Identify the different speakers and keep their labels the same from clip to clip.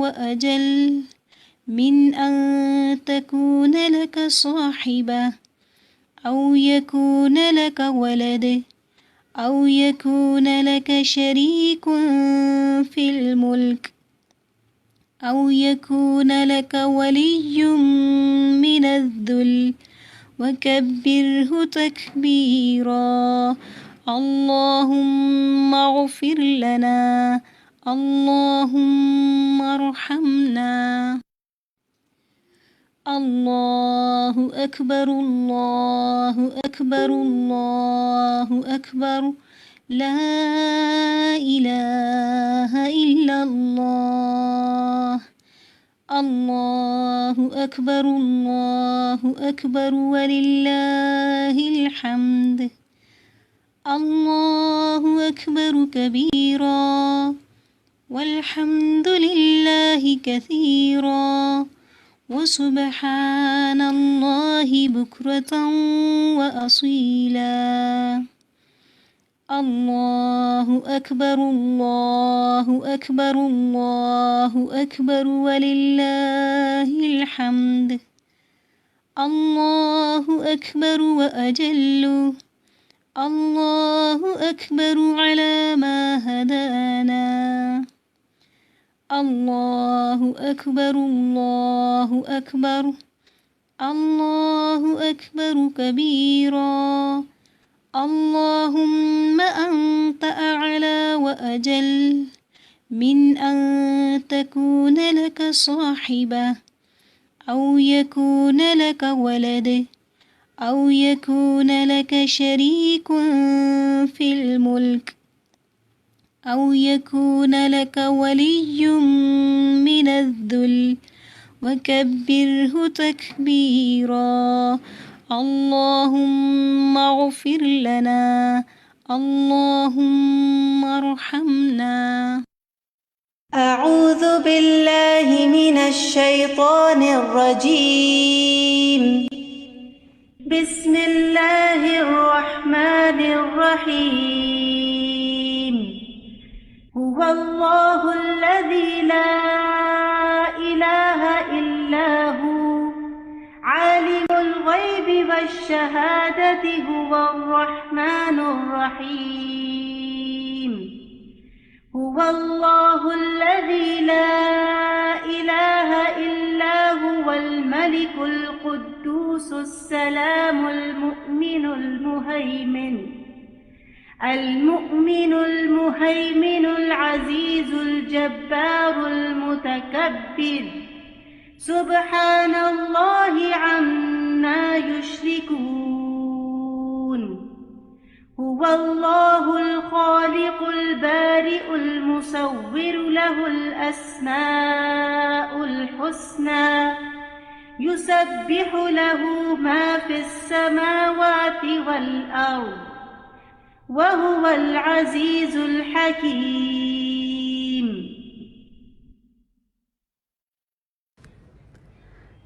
Speaker 1: وأجل من أن تكون لك صاحبة أو يكون لك ولد أو يكون لك شريك في الملك أو يكون لك ولي من الذل وكبره تكبيرا. اللهم اغفر لنا، اللهم ارحمنا. الله أكبر، الله أكبر، الله أكبر، لا إله إلا الله. الله أكبر، الله أكبر، ولله الحمد. الله أكبر كبيرا والحمد لله كثيرا وسبحان الله بكرة وأصيلا. الله أكبر، الله أكبر، الله أكبر، ولله الحمد. الله أكبر وأجل، الله أكبر على ما هدانا. الله أكبر، الله أكبر، الله أكبر كبيرا. اللهم أنت أعلى وأجل من أن تكون لك صاحبة أو يكون لك ولد أو يكون لك شريك في الملك أو يكون لك ولي من الذل وكبره تكبيرا. اللهم اغفر لنا، اللهم ارحمنا. أعوذ بالله من الشيطان الرجيم. بسم الله الرحمن الرحيم. هو الله الذي لا إله إلا هو عالم الغيب والشهادة هو الرحمن الرحيم. هو الله الذي لا إله إلا هو الملك القدوس السلام المؤمن المهيمن العزيز الجبار المتكبر. سبحان الله عما يشركون. هو الله الخالق البارئ المصور له الأسماء الحسنى يسبح له ما في السماوات والأرض وهو العزيز الحكيم.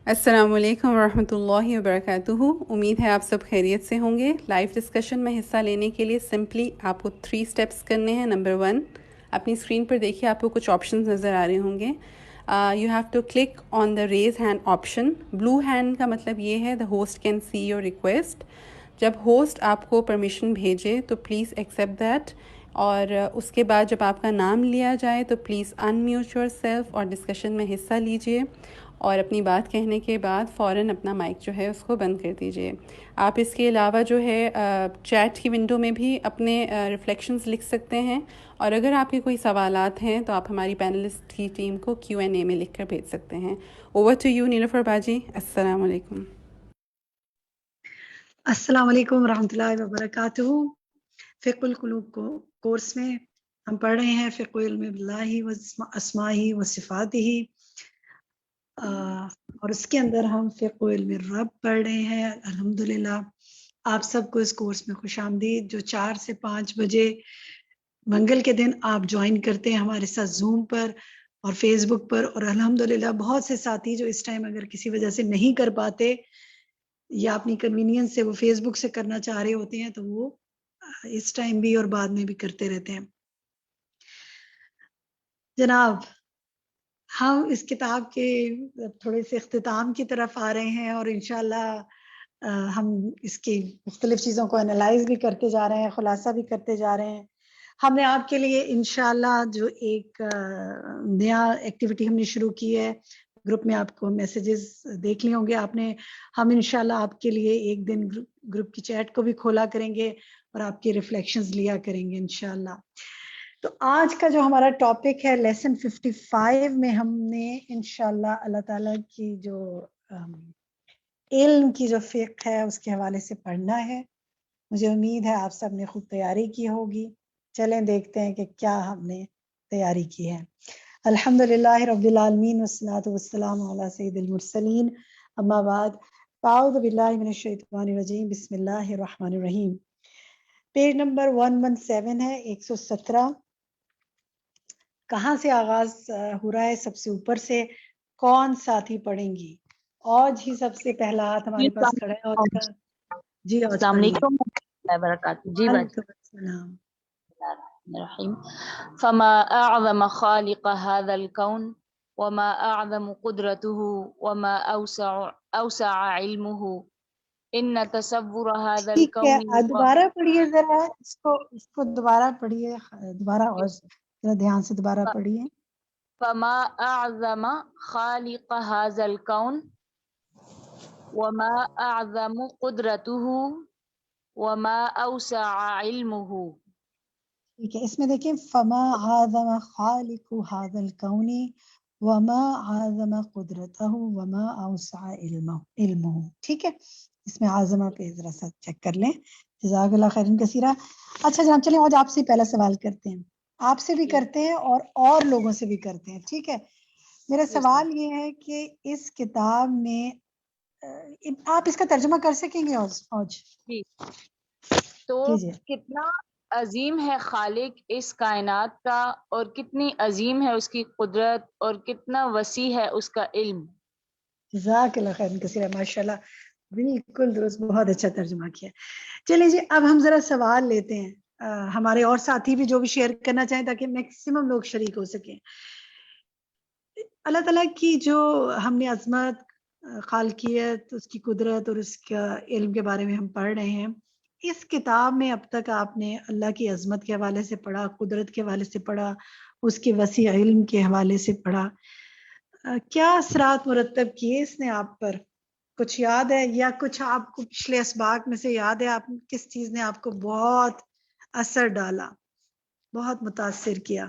Speaker 2: السلام علیکم ورحمۃ اللہ وبرکاتہ. امید ہے آپ سب خیریت سے ہوں گے. لائیو ڈسکشن میں حصہ لینے کے لیے سمپلی آپ کو 3 اسٹیپس کرنے ہیں. نمبر 1، اپنی اسکرین پر دیکھیے آپ کو کچھ آپشنز نظر آ رہے ہوں گے. You have to click on the raise hand option. Blue hand کا مطلب یہ ہے the host can see your request. جب ہوسٹ آپ کو پرمیشن بھیجے تو پلیز ایکسیپٹ دیٹ، اور اس کے بعد جب آپ کا نام لیا جائے تو please in mute your self اور ڈسکشن میں حصہ لیجیے، اور اپنی بات کہنے کے بعد فوراً اپنا مائک جو ہے اس کو بند کر دیجیے. آپ اس کے علاوہ جو ہے چیٹ کی ونڈو میں بھی اپنے ریفلیکشنز لکھ سکتے ہیں، اور اگر آپ کے کوئی سوالات ہیں تو آپ ہماری پینلسٹ کی ٹیم کو Q&A میں لکھ کر بھیج سکتے ہیں. اوور ٹو یو نیلوفر باجی. السلام علیکم.
Speaker 3: السلام علیکم ورحمۃ اللہ وبرکاتہ. فقہ القلوب کو کورس میں ہم پڑھ رہے ہیں فقہ علم باللہ و اسماءہ و صفاتہ، اور اس کے اندر ہم فقہ علم رب پڑھ رہے ہیں. الحمدللہ آپ سب کو اس کورس میں خوش آمدید. جو 4 سے 5 بجے منگل کے دن آپ جوائن کرتے ہیں ہمارے ساتھ زوم پر اور فیس بک پر، اور الحمدللہ بہت سے ساتھی جو اس ٹائم اگر کسی وجہ سے نہیں کر پاتے یا اپنی کنوینئنس سے وہ فیس بک سے کرنا چاہ رہے ہوتے ہیں تو وہ اس ٹائم بھی اور بعد میں بھی کرتے رہتے ہیں. جناب ہم اس کتاب کے تھوڑے سے اختتام کی طرف آ رہے ہیں اور انشاءاللہ ہم اس کی مختلف چیزوں کو انالائز بھی کرتے جا رہے ہیں، خلاصہ بھی کرتے جا رہے ہیں. ہم نے آپ کے لیے انشاءاللہ جو ایک نیا ایکٹیویٹی ہم نے شروع کی ہے، گروپ میں آپ کو میسیجز دیکھ لیے ہوں گے آپ نے. ہم انشاءاللہ آپ کے لیے ایک دن گروپ کی چیٹ کو بھی کھولا کریں گے اور آپ کی ریفلیکشنز لیا کریں گے انشاءاللہ. تو آج کا جو ہمارا ٹاپک ہے لیسن 55 میں ہم نے انشاءاللہ اللہ تعالیٰ کی جو علم کی جو فقہ ہے اس کے حوالے سے پڑھنا ہے. مجھے امید ہے آپ سب نے خوب تیاری کی ہوگی. چلیں دیکھتے ہیں کہ کیا ہم نے تیاری کی ہے. الحمدللہ رب العالمین والصلاة والسلام علی سید المرسلین، اما بعد فاعوذ باللہ من الشیطان الرجیم، بسم اللہ الرحمن الرحیم. پیج نمبر 117 ہے، 117. کہاں سے آغاز ہو رہا ہے؟ سب سے اوپر سے. کون ساتھی پڑھیں گی؟ آج ہی سب سے پہلا ہاتھ ہمارے پاس کھڑا ہے. آج کا جی آج
Speaker 4: السلام
Speaker 3: پڑھیے.
Speaker 4: علیکم ورحمۃ اللہ وبرکاتہ. جی بات
Speaker 3: وعلیکم السلام.
Speaker 4: الرحیم. فما اعظم خالق هذا الكون وما اعظم قدرته وما اوسع علمه ان تصور هذا
Speaker 3: ٹھیک ہے،
Speaker 4: الكون
Speaker 3: دوبارہ پڑھیے ذرا اس کو دوبارہ پڑھیے، دوبارہ اور ذرا دھیان سے دوبارہ پڑھیے.
Speaker 4: فما اعظم خالق هذا الكون وما اعظم قدرته وما اوسع علمه.
Speaker 3: ٹھیک ہے، اس میں دیکھیں فما اعظم خالق هذا الكون وما اعظم قدرته وما اوسع علمه. ٹھیک ہے، اس میں اعظمہ پہ ذرا سا چیک کر لیں. جزاک اللہ خیرن کثیرہ. اچھا جناب، چلیں آج آپ سے پہلا سوال کرتے ہیں. آپ سے بھی کرتے ہیں اور لوگوں سے بھی کرتے ہیں. ٹھیک ہے، میرا سوال یہ ہے کہ اس کتاب میں آپ اس کا ترجمہ کر سکیں گے آج؟
Speaker 4: تو
Speaker 3: کیجئے.
Speaker 4: کتنا عظیم ہے خالق اس کائنات کا، اور کتنی عظیم ہے اس کی قدرت، اور کتنا وسیع ہے اس کا علم.
Speaker 3: جزاک اللہ خیر کثیرہ، ماشاءاللہ بالکل درست، بہت اچھا ترجمہ کیا. چلیں جی، اب ہم ذرا سوال لیتے ہیں. ہمارے اور ساتھی بھی جو بھی شیئر کرنا چاہیں تاکہ میکسیمم لوگ شریک ہو سکیں. اللہ تعالیٰ کی جو ہم نے عظمت، خالقیت، اس کی قدرت اور اس کا علم کے بارے میں ہم پڑھ رہے ہیں. اس کتاب میں اب تک آپ نے اللہ کی عظمت کے حوالے سے پڑھا، قدرت کے حوالے سے پڑھا، اس کے وسیع علم کے حوالے سے پڑھا. کیا اثرات مرتب کیے اس نے آپ پر؟ کچھ یاد ہے یا کچھ آپ کو پچھلے اسباق میں سے یاد ہے؟ آپ کس چیز نے آپ کو بہت اثر ڈالا، بہت متاثر کیا؟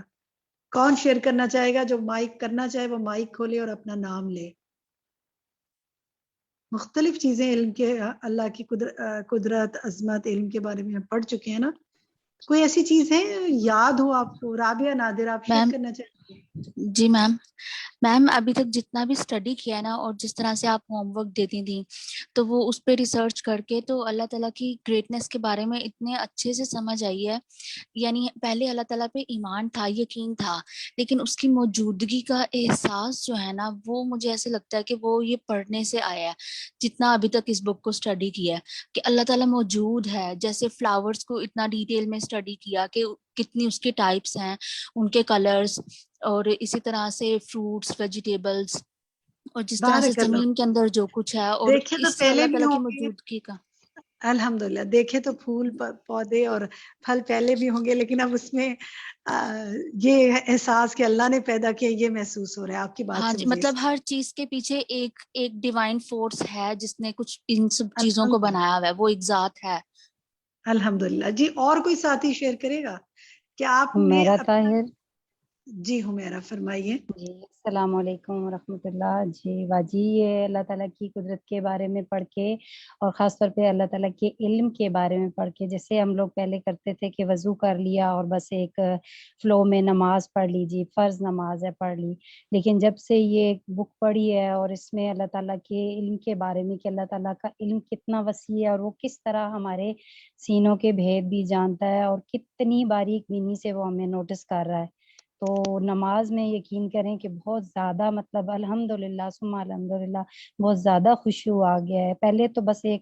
Speaker 3: کون شیئر کرنا چاہے گا؟ جو مائک کرنا چاہے وہ مائک کھولے اور اپنا نام لے. مختلف چیزیں علم کے، اللہ کی قدرت، عظمت، علم کے بارے میں ہم پڑھ چکے ہیں نا. کوئی ایسی چیز ہے یاد ہو آپ کو؟ رابعہ، نادر، آپ شیئر کرنا چاہیں گے؟
Speaker 5: جی میم ابھی تک جتنا بھی اسٹڈی کیا ہے نا، اور جس طرح سے آپ ہوم ورک دیتی تھیں، تو وہ اس پہ ریسرچ کر کے تو اللہ تعالیٰ کی گریٹنس کے بارے میں اتنے اچھے سے سمجھ آئی ہے. یعنی پہلے اللہ تعالیٰ پہ ایمان تھا، یقین تھا، لیکن اس کی موجودگی کا احساس جو ہے نا، وہ مجھے ایسے لگتا ہے کہ وہ یہ پڑھنے سے آیا ہے. جتنا ابھی تک اس بک کو اسٹڈی کیا ہے کہ اللہ تعالیٰ موجود ہے. جیسے فلاورز کو اتنا ڈیٹیل میں اسٹڈی کیا کہ کتنی اس کے ٹائپس ہیں، ان کے کلرز، اور اسی طرح سے فروٹس، ویجیٹیبلز، اور جس طرح سے
Speaker 3: بارک اللہ.
Speaker 5: زمین کے اندر جو کچھ ہے، اور
Speaker 3: دیکھے تو
Speaker 5: اس سے
Speaker 3: پہلے
Speaker 5: اللہ
Speaker 3: بھی
Speaker 5: تعالیٰ کی
Speaker 3: ہوں گے،
Speaker 5: موجودگی کا.
Speaker 3: الحمدللہ دیکھے تو پھول پودے اور پھل پہلے بھی ہوں گے، لیکن اب اس میں یہ احساس کہ اللہ نے پیدا کیا یہ محسوس ہو رہا ہے آپ کی بات
Speaker 5: ہاں
Speaker 3: سے.
Speaker 5: جی،
Speaker 3: مجھے
Speaker 5: مطلب ہر چیز کے پیچھے ایک ڈیوائن فورس ہے جس نے کچھ ان سب چیزوں کو
Speaker 3: الحمدللہ،
Speaker 5: بنایا ہوا ہے، وہ ایک ذات ہے.
Speaker 3: الحمدللہ. جی اور کوئی ساتھی شیئر کرے گا کہ آپ نے
Speaker 6: حمیرہ
Speaker 3: اپنا؟
Speaker 6: طاہر.
Speaker 3: جی حمیرہ فرمائیے.
Speaker 6: جی السلام علیکم ورحمۃ اللہ. جی واجی، یہ اللہ تعالیٰ کی قدرت کے بارے میں پڑھ کے، اور خاص طور پہ اللہ تعالیٰ کے علم کے بارے میں پڑھ کے، جیسے ہم لوگ پہلے کرتے تھے کہ وضو کر لیا اور بس ایک فلو میں نماز پڑھ لیجیے، فرض نماز ہے پڑھ لی. لیکن جب سے یہ بک پڑھی ہے اور اس میں اللہ تعالیٰ کے علم کے بارے میں کہ اللہ تعالیٰ کا علم کتنا وسیع ہے، اور وہ کس طرح ہمارے سینوں کے بھید بھی جانتا ہے، اور کتنی باریک بینی سے وہ ہمیں نوٹس کر رہا ہے. تو نماز میں یقین کریں کہ بہت زیادہ، مطلب الحمدللہ ثم الحمدللہ، بہت زیادہ خشوع آ گیا ہے. پہلے تو بس ایک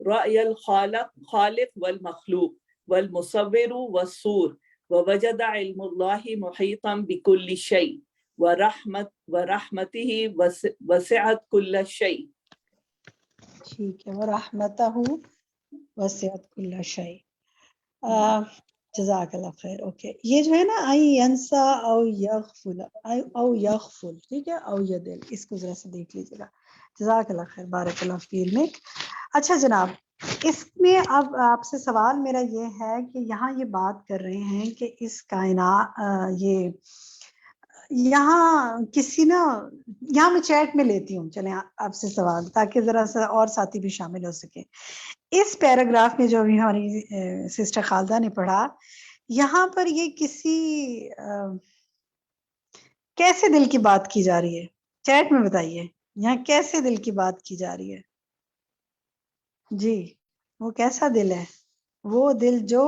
Speaker 7: رأي الخالق خالق والمخلوق والمصور والصور ووجد علم الله محيطا بكل شيء ورحمته وسعت كل شيء.
Speaker 3: ٹھیک ہے. ورحمتہ وسعت کل شیء. جزاک اللہ خیر. اوکے, یہ جو ہے نا ینسا او یغفل او یغفل, ٹھیک ہے, او یدل, اس کو ذرا سے دیکھ لیجیے گا. جزاک اللہ خیر, بارک اللہ فی علمک. اچھا جناب, اس میں اب آپ سے سوال میرا یہ ہے کہ یہاں یہ بات کر رہے ہیں کہ اس کائنات یہ یہاں کسی نا, یہاں میں چیٹ میں لیتی ہوں, چلیں آپ سے سوال تاکہ ذرا سا اور ساتھی بھی شامل ہو سکے. اس پیراگراف میں جو ابھی ہماری سسٹر خالدہ نے پڑھا, یہاں پر یہ کسی کیسے دل کی بات کی جا رہی ہے؟ چیٹ میں بتائیے, یہاں کیسے دل کی بات کی جا رہی ہے؟ جی, وہ کیسا دل ہے؟ وہ دل جو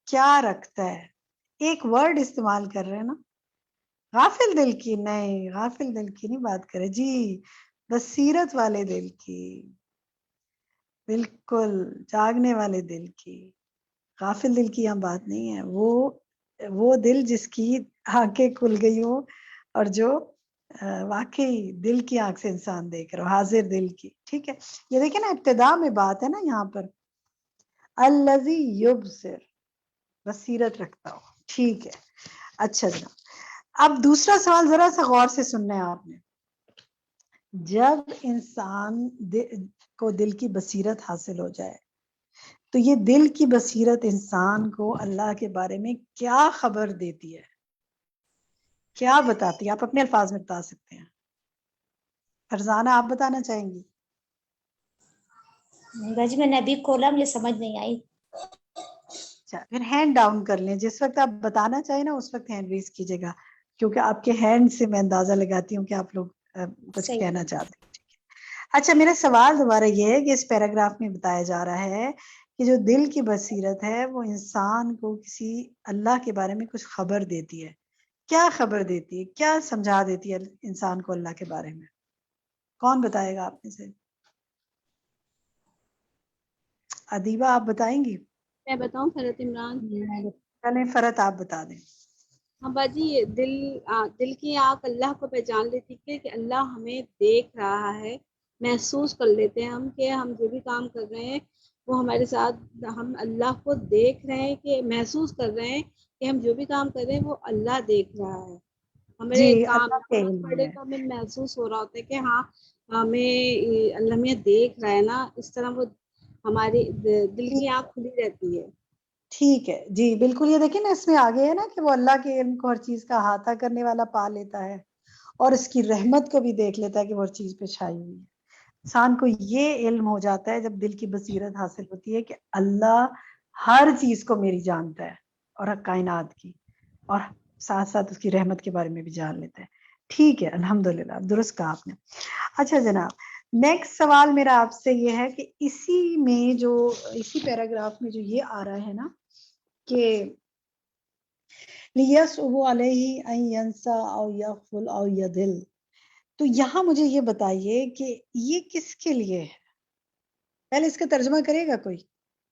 Speaker 3: کیا رکھتا ہے. ایک ورڈ استعمال کر رہے ہیں نا, غافل دل کی. نہیں, غافل دل کی نہیں بات کرے جی, بصیرت والے دل کی, بالکل جاگنے والے دل کی. غافل دل کی یہاں بات نہیں ہے. وہ دل جس کی آنکھیں کھل گئی ہو اور جو واقعی دل کی آنکھ سے انسان دیکھ رہا ہو, حاضر دل کی. ٹھیک ہے, یہ دیکھیں نا ابتدا میں بات ہے نا یہاں پر, الذی یبصر, بصیرت رکھتا ہو. ٹھیک ہے, اچھا جناب. اب دوسرا سوال ذرا سا غور سے سننا ہے آپ نے. جب انسان کو دل کی بصیرت حاصل ہو جائے تو یہ دل کی بصیرت انسان کو اللہ کے بارے میں کیا خبر دیتی ہے, کیا بتاتی ہے؟ آپ اپنے الفاظ میں بتا سکتے ہیں. فرزانہ, آپ بتانا چاہیں گی؟
Speaker 8: باجی میں نے ابھی کھولا, مجھے سمجھ نہیں آئی.
Speaker 3: اچھا, پھر ہینڈ ڈاؤن کر لیں. جس وقت آپ بتانا چاہیں نا اس وقت ہینڈ ریز کیجیے گا, کیونکہ آپ کے ہینڈ سے میں اندازہ لگاتی ہوں کہ آپ لوگ کچھ
Speaker 8: صحیح.
Speaker 3: کہنا چاہتے ہیں. اچھا, میرا سوال دوبارہ یہ ہے کہ اس پیراگراف میں بتایا جا رہا ہے کہ جو دل کی بصیرت ہے وہ انسان کو کسی اللہ کے بارے میں کچھ خبر دیتی ہے. کیا خبر دیتی ہے, کیا سمجھا دیتی ہے انسان کو اللہ کے بارے میں؟ کون بتائے گا آپ میں سے؟ ادیبہ, آپ بتائیں گی؟
Speaker 9: میں بتاؤں فرت عمران؟
Speaker 3: چلیں فرت, آپ بتا دیں.
Speaker 9: ہاں باجی, یہ دل کی آنکھ اللہ کو پہچان لیتی ہے کہ اللہ ہمیں دیکھ رہا ہے. محسوس کر لیتے ہیں ہم کہ ہم جو بھی کام کر رہے ہیں وہ ہمارے ساتھ, ہم اللہ کو دیکھ رہے ہیں, کہ محسوس کر رہے ہیں کہ ہم جو بھی کام کر رہے ہیں وہ اللہ دیکھ رہا ہے. ہمارے
Speaker 3: جی,
Speaker 9: کام
Speaker 3: اللہ کے
Speaker 9: نماز
Speaker 3: علم
Speaker 9: پڑھنے
Speaker 3: میں.
Speaker 9: کا ہمیں محسوس ہو رہا ہوتا ہے کہ ہاں ہمیں اللہ ہمیں دیکھ رہا ہے نا. اس طرح وہ ہماری دل کی آنکھ کھلی رہتی ہے.
Speaker 3: ٹھیک ہے جی, بالکل. یہ دیکھیں نا, اس میں آگے ہے نا کہ وہ اللہ کے علم کو ہر چیز کا احاطہ کرنے والا پا لیتا ہے اور اس کی رحمت کو بھی دیکھ لیتا ہے کہ وہ ہر چیز پہ چھائی ہوئی ہے. انسان کو یہ علم ہو جاتا ہے جب دل کی بصیرت حاصل ہوتی ہے کہ اللہ ہر چیز کو میری جانتا ہے اور کائنات کی, اور ساتھ ساتھ اس کی رحمت کے بارے میں بھی جان لیتا ہے. ٹھیک ہے, الحمدللہ, درست کہا آپ نے. اچھا جناب, نیکسٹ سوال میرا آپ سے یہ ہے کہ اسی پیراگراف میں جو یہ آ رہا ہے نا کہ لِيَصْعُبُ عَلَيْهِ أَن يَنْسَى أَوْ يَغْفُلَ أَوْ يَضِلَّ, تو یہاں مجھے یہ بتائیے کہ یہ کس کے لیے ہے؟ پہلے اس کا ترجمہ کرے گا کوئی؟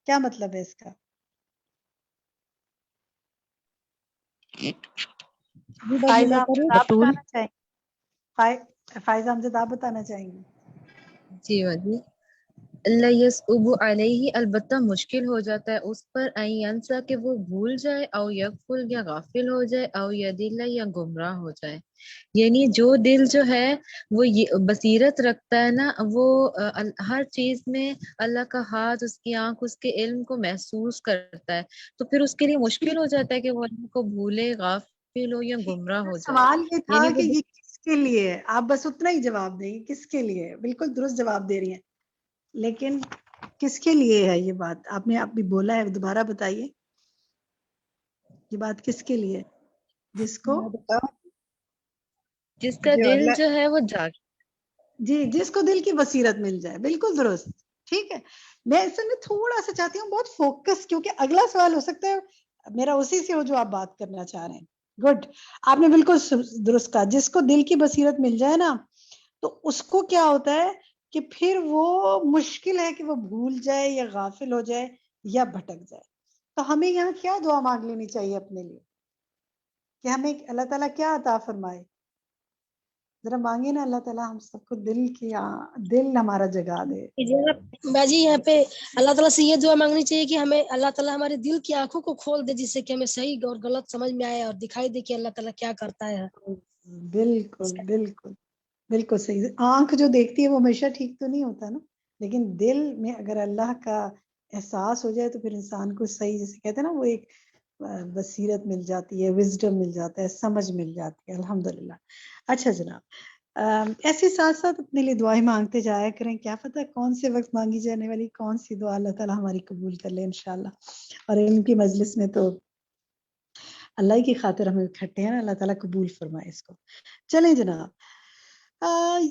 Speaker 3: کیا مطلب ہے اس کا؟ فائزہ احمد آپ بتانا چاہیں گے؟ فائزہ احمد آپ بتانا چاہیں گے؟
Speaker 10: جی باجی, اللہ یصعب علیہ, البتہ مشکل ہو جاتا ہے اس پر, ان ینسا, کہ وہ بھول جائے, او یغفل, یا غافل ہو جائے, او یضل, یا گمراہ ہو جائے. یعنی جو دل جو ہے وہ بصیرت رکھتا ہے نا, وہ ہر چیز میں اللہ کا ہاتھ, اس کی آنکھ, اس کے علم کو محسوس کرتا ہے, تو پھر اس کے لیے مشکل ہو جاتا ہے کہ وہ اللہ کو بھولے, غافل ہو یا گمراہ ہو جائے.
Speaker 3: سوال یہ تھا
Speaker 10: یعنی
Speaker 3: کہ
Speaker 10: وہ
Speaker 3: یہ کس کے لیے ہے, آپ بس اتنا ہی جواب دیں, کس کے لیے؟ بالکل درست جواب دے رہی ہیں, لیکن کس کے لیے ہے یہ بات؟ آپ نے ابھی بولا ہے, دوبارہ بتائیے یہ بات کس کے لیے؟ جس کو
Speaker 10: جس کا دل جو ہے وہ جاگ,
Speaker 3: جی, جس کو دل کی بصیرت مل جائے. بالکل درست. ٹھیک ہے, میں اس میں تھوڑا سا چاہتی ہوں بہت فوکس, کیونکہ اگلا سوال ہو سکتا ہے میرا اسی سے ہو جو آپ بات کرنا چاہ رہے ہیں. گڈ, آپ نے بالکل درست کہا. جس کو دل کی بصیرت مل جائے نا تو اس کو کیا ہوتا ہے کہ پھر وہ مشکل ہے کہ وہ بھول جائے یا غافل ہو جائے یا بھٹک جائے. تو ہمیں یہاں کیا دعا مانگ لینی چاہیے اپنے لیے کہ ہمیں اللہ تعالیٰ کیا عطا فرمائے؟ ذرا مانگے نا اللہ تعالیٰ ہم سب کو دل ہمارا جگا دے.
Speaker 11: باجی یہاں پہ اللہ تعالیٰ سے یہ دعا مانگنی چاہیے کہ ہمیں اللہ تعالیٰ ہمارے دل کی آنکھوں کو کھول دے، جس سے کہ ہمیں صحیح اور غلط سمجھ میں آئے اور دکھائی دے کہ اللہ تعالیٰ کیا کرتا ہے.
Speaker 3: بالکل بالکل بالکل صحیح. آنکھ جو دیکھتی ہے وہ ہمیشہ ٹھیک تو نہیں ہوتا نا، لیکن دل میں اگر اللہ کا احساس ہو جائے تو پھر انسان کو صحیح، جیسے کہتے ہیں نا، وہ ایک بصیرت مل جاتی ہے، وزڈم مل جاتا ہے، سمجھ مل جاتی ہے. الحمدللہ. اچھا جناب، ایسے ساتھ ساتھ اپنے لیے دعائیں مانگتے جایا کریں. کیا پتہ کون سے وقت مانگی جانے والی کون سی دعا اللہ تعالیٰ ہماری قبول کر لے انشاءاللہ. اور علم کی مجلس میں تو اللہ کی خاطر ہمیں اکٹھے ہیں نا، اللہ تعالیٰ قبول فرمائے اس کو. چلیں جناب،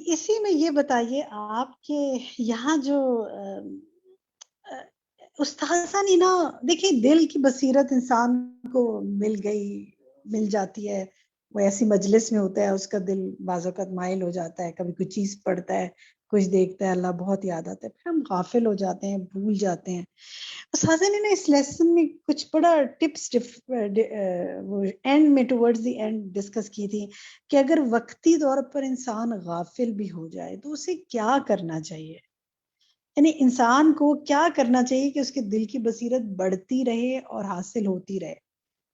Speaker 3: اسی میں یہ بتائیے آپ کے یہاں جو استاذہ نے نا، دیکھیں دل کی بصیرت انسان کو مل جاتی ہے. وہ ایسی مجلس میں ہوتا ہے، اس کا دل بعض اوقات مائل ہو جاتا ہے، کبھی کوئی چیز پڑھتا ہے، کچھ دیکھتا ہے، اللہ بہت یاد آتا ہے، پھر ہم غافل ہو جاتے ہیں، بھول جاتے ہیں. استاذہ نے نا اس لیسن میں کچھ بڑا ٹپس وہ اینڈ میں ٹورڈز دی اینڈ ڈسکس کی تھی کہ اگر وقتی طور پر انسان غافل بھی ہو جائے تو اسے کیا کرنا چاہیے. یعنی انسان کو کیا کرنا چاہیے کہ اس کے دل کی بصیرت بڑھتی رہے اور حاصل ہوتی رہے.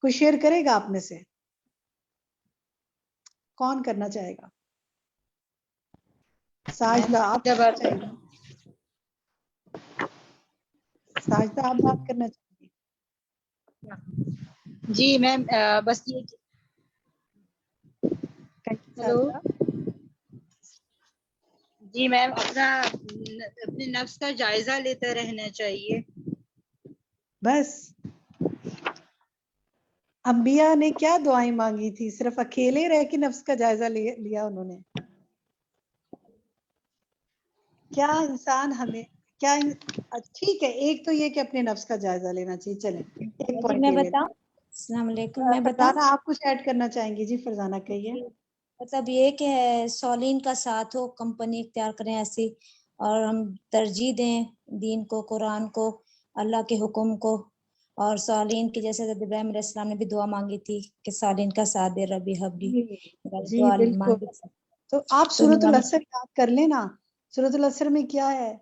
Speaker 3: کوئی شیئر کرے گا آپ میں سے؟ کون کرنا چاہے گا؟ ساجدہ آپ کرنا چاہے گا؟ ساجدہ آپ بات کرنا چاہیے؟
Speaker 12: جی میم، بس یہ ہیلو جی میم، اپنے نفس کا جائزہ لیتے رہنا چاہیے.
Speaker 3: بس انبیاء نے کیا دعائیں مانگی تھی؟ صرف اکیلے رہ کے نفس کا جائزہ لیا انہوں نے. کیا انسان ہمیں کیا ٹھیک ہے، ایک تو یہ کہ اپنے نفس کا جائزہ لینا چاہیے. چلیں ایک پوائنٹ
Speaker 8: میں
Speaker 3: یہ
Speaker 8: بتاؤں؟ السلام علیکم. میں بتاؤں؟
Speaker 3: فرزانہ آپ کچھ ایڈ کرنا چاہیں گی؟ جی فرزانہ کہیے.
Speaker 8: مطلب یہ کہ صالحین کا ساتھ ہو، کمپنی اختیار کریں ایسی، اور ہم ترجیح دیں دین کو، قرآن کو، اللہ کے حکم کو. اور صالحین کی جیسے حضرت ابراہیم علیہ السلام نے بھی دعا مانگی تھی کہ صالحین کا ساتھ دے ربی حبلی.
Speaker 3: جی بالکل. تو آپ سورۃ العصر یاد کر لیں نا. سورۃ العصر میں کیا ہے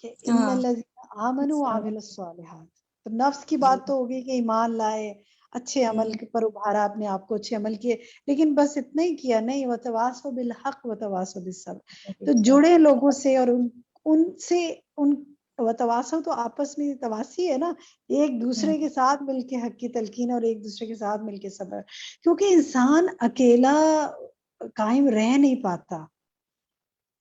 Speaker 3: کہ ان الذین آمنوا وعملوا الصالحات. تو نفس کی بات تو ہوگی کہ ایمان لائے، اچھے عمل پر ابھارا اپنے آپ کو، اچھے عمل کیے، لیکن بس اتنا ہی کیا نہیں. وتواصوا بالحق وتواصوا بالصبر. تو جڑے لوگوں سے اور ان سے وتواصوا تو آپس میں تواسی ہے نا، ایک دوسرے کے ساتھ مل کے حق کی تلقین اور ایک دوسرے کے ساتھ مل کے صبر. کیونکہ انسان اکیلا قائم رہ نہیں پاتا.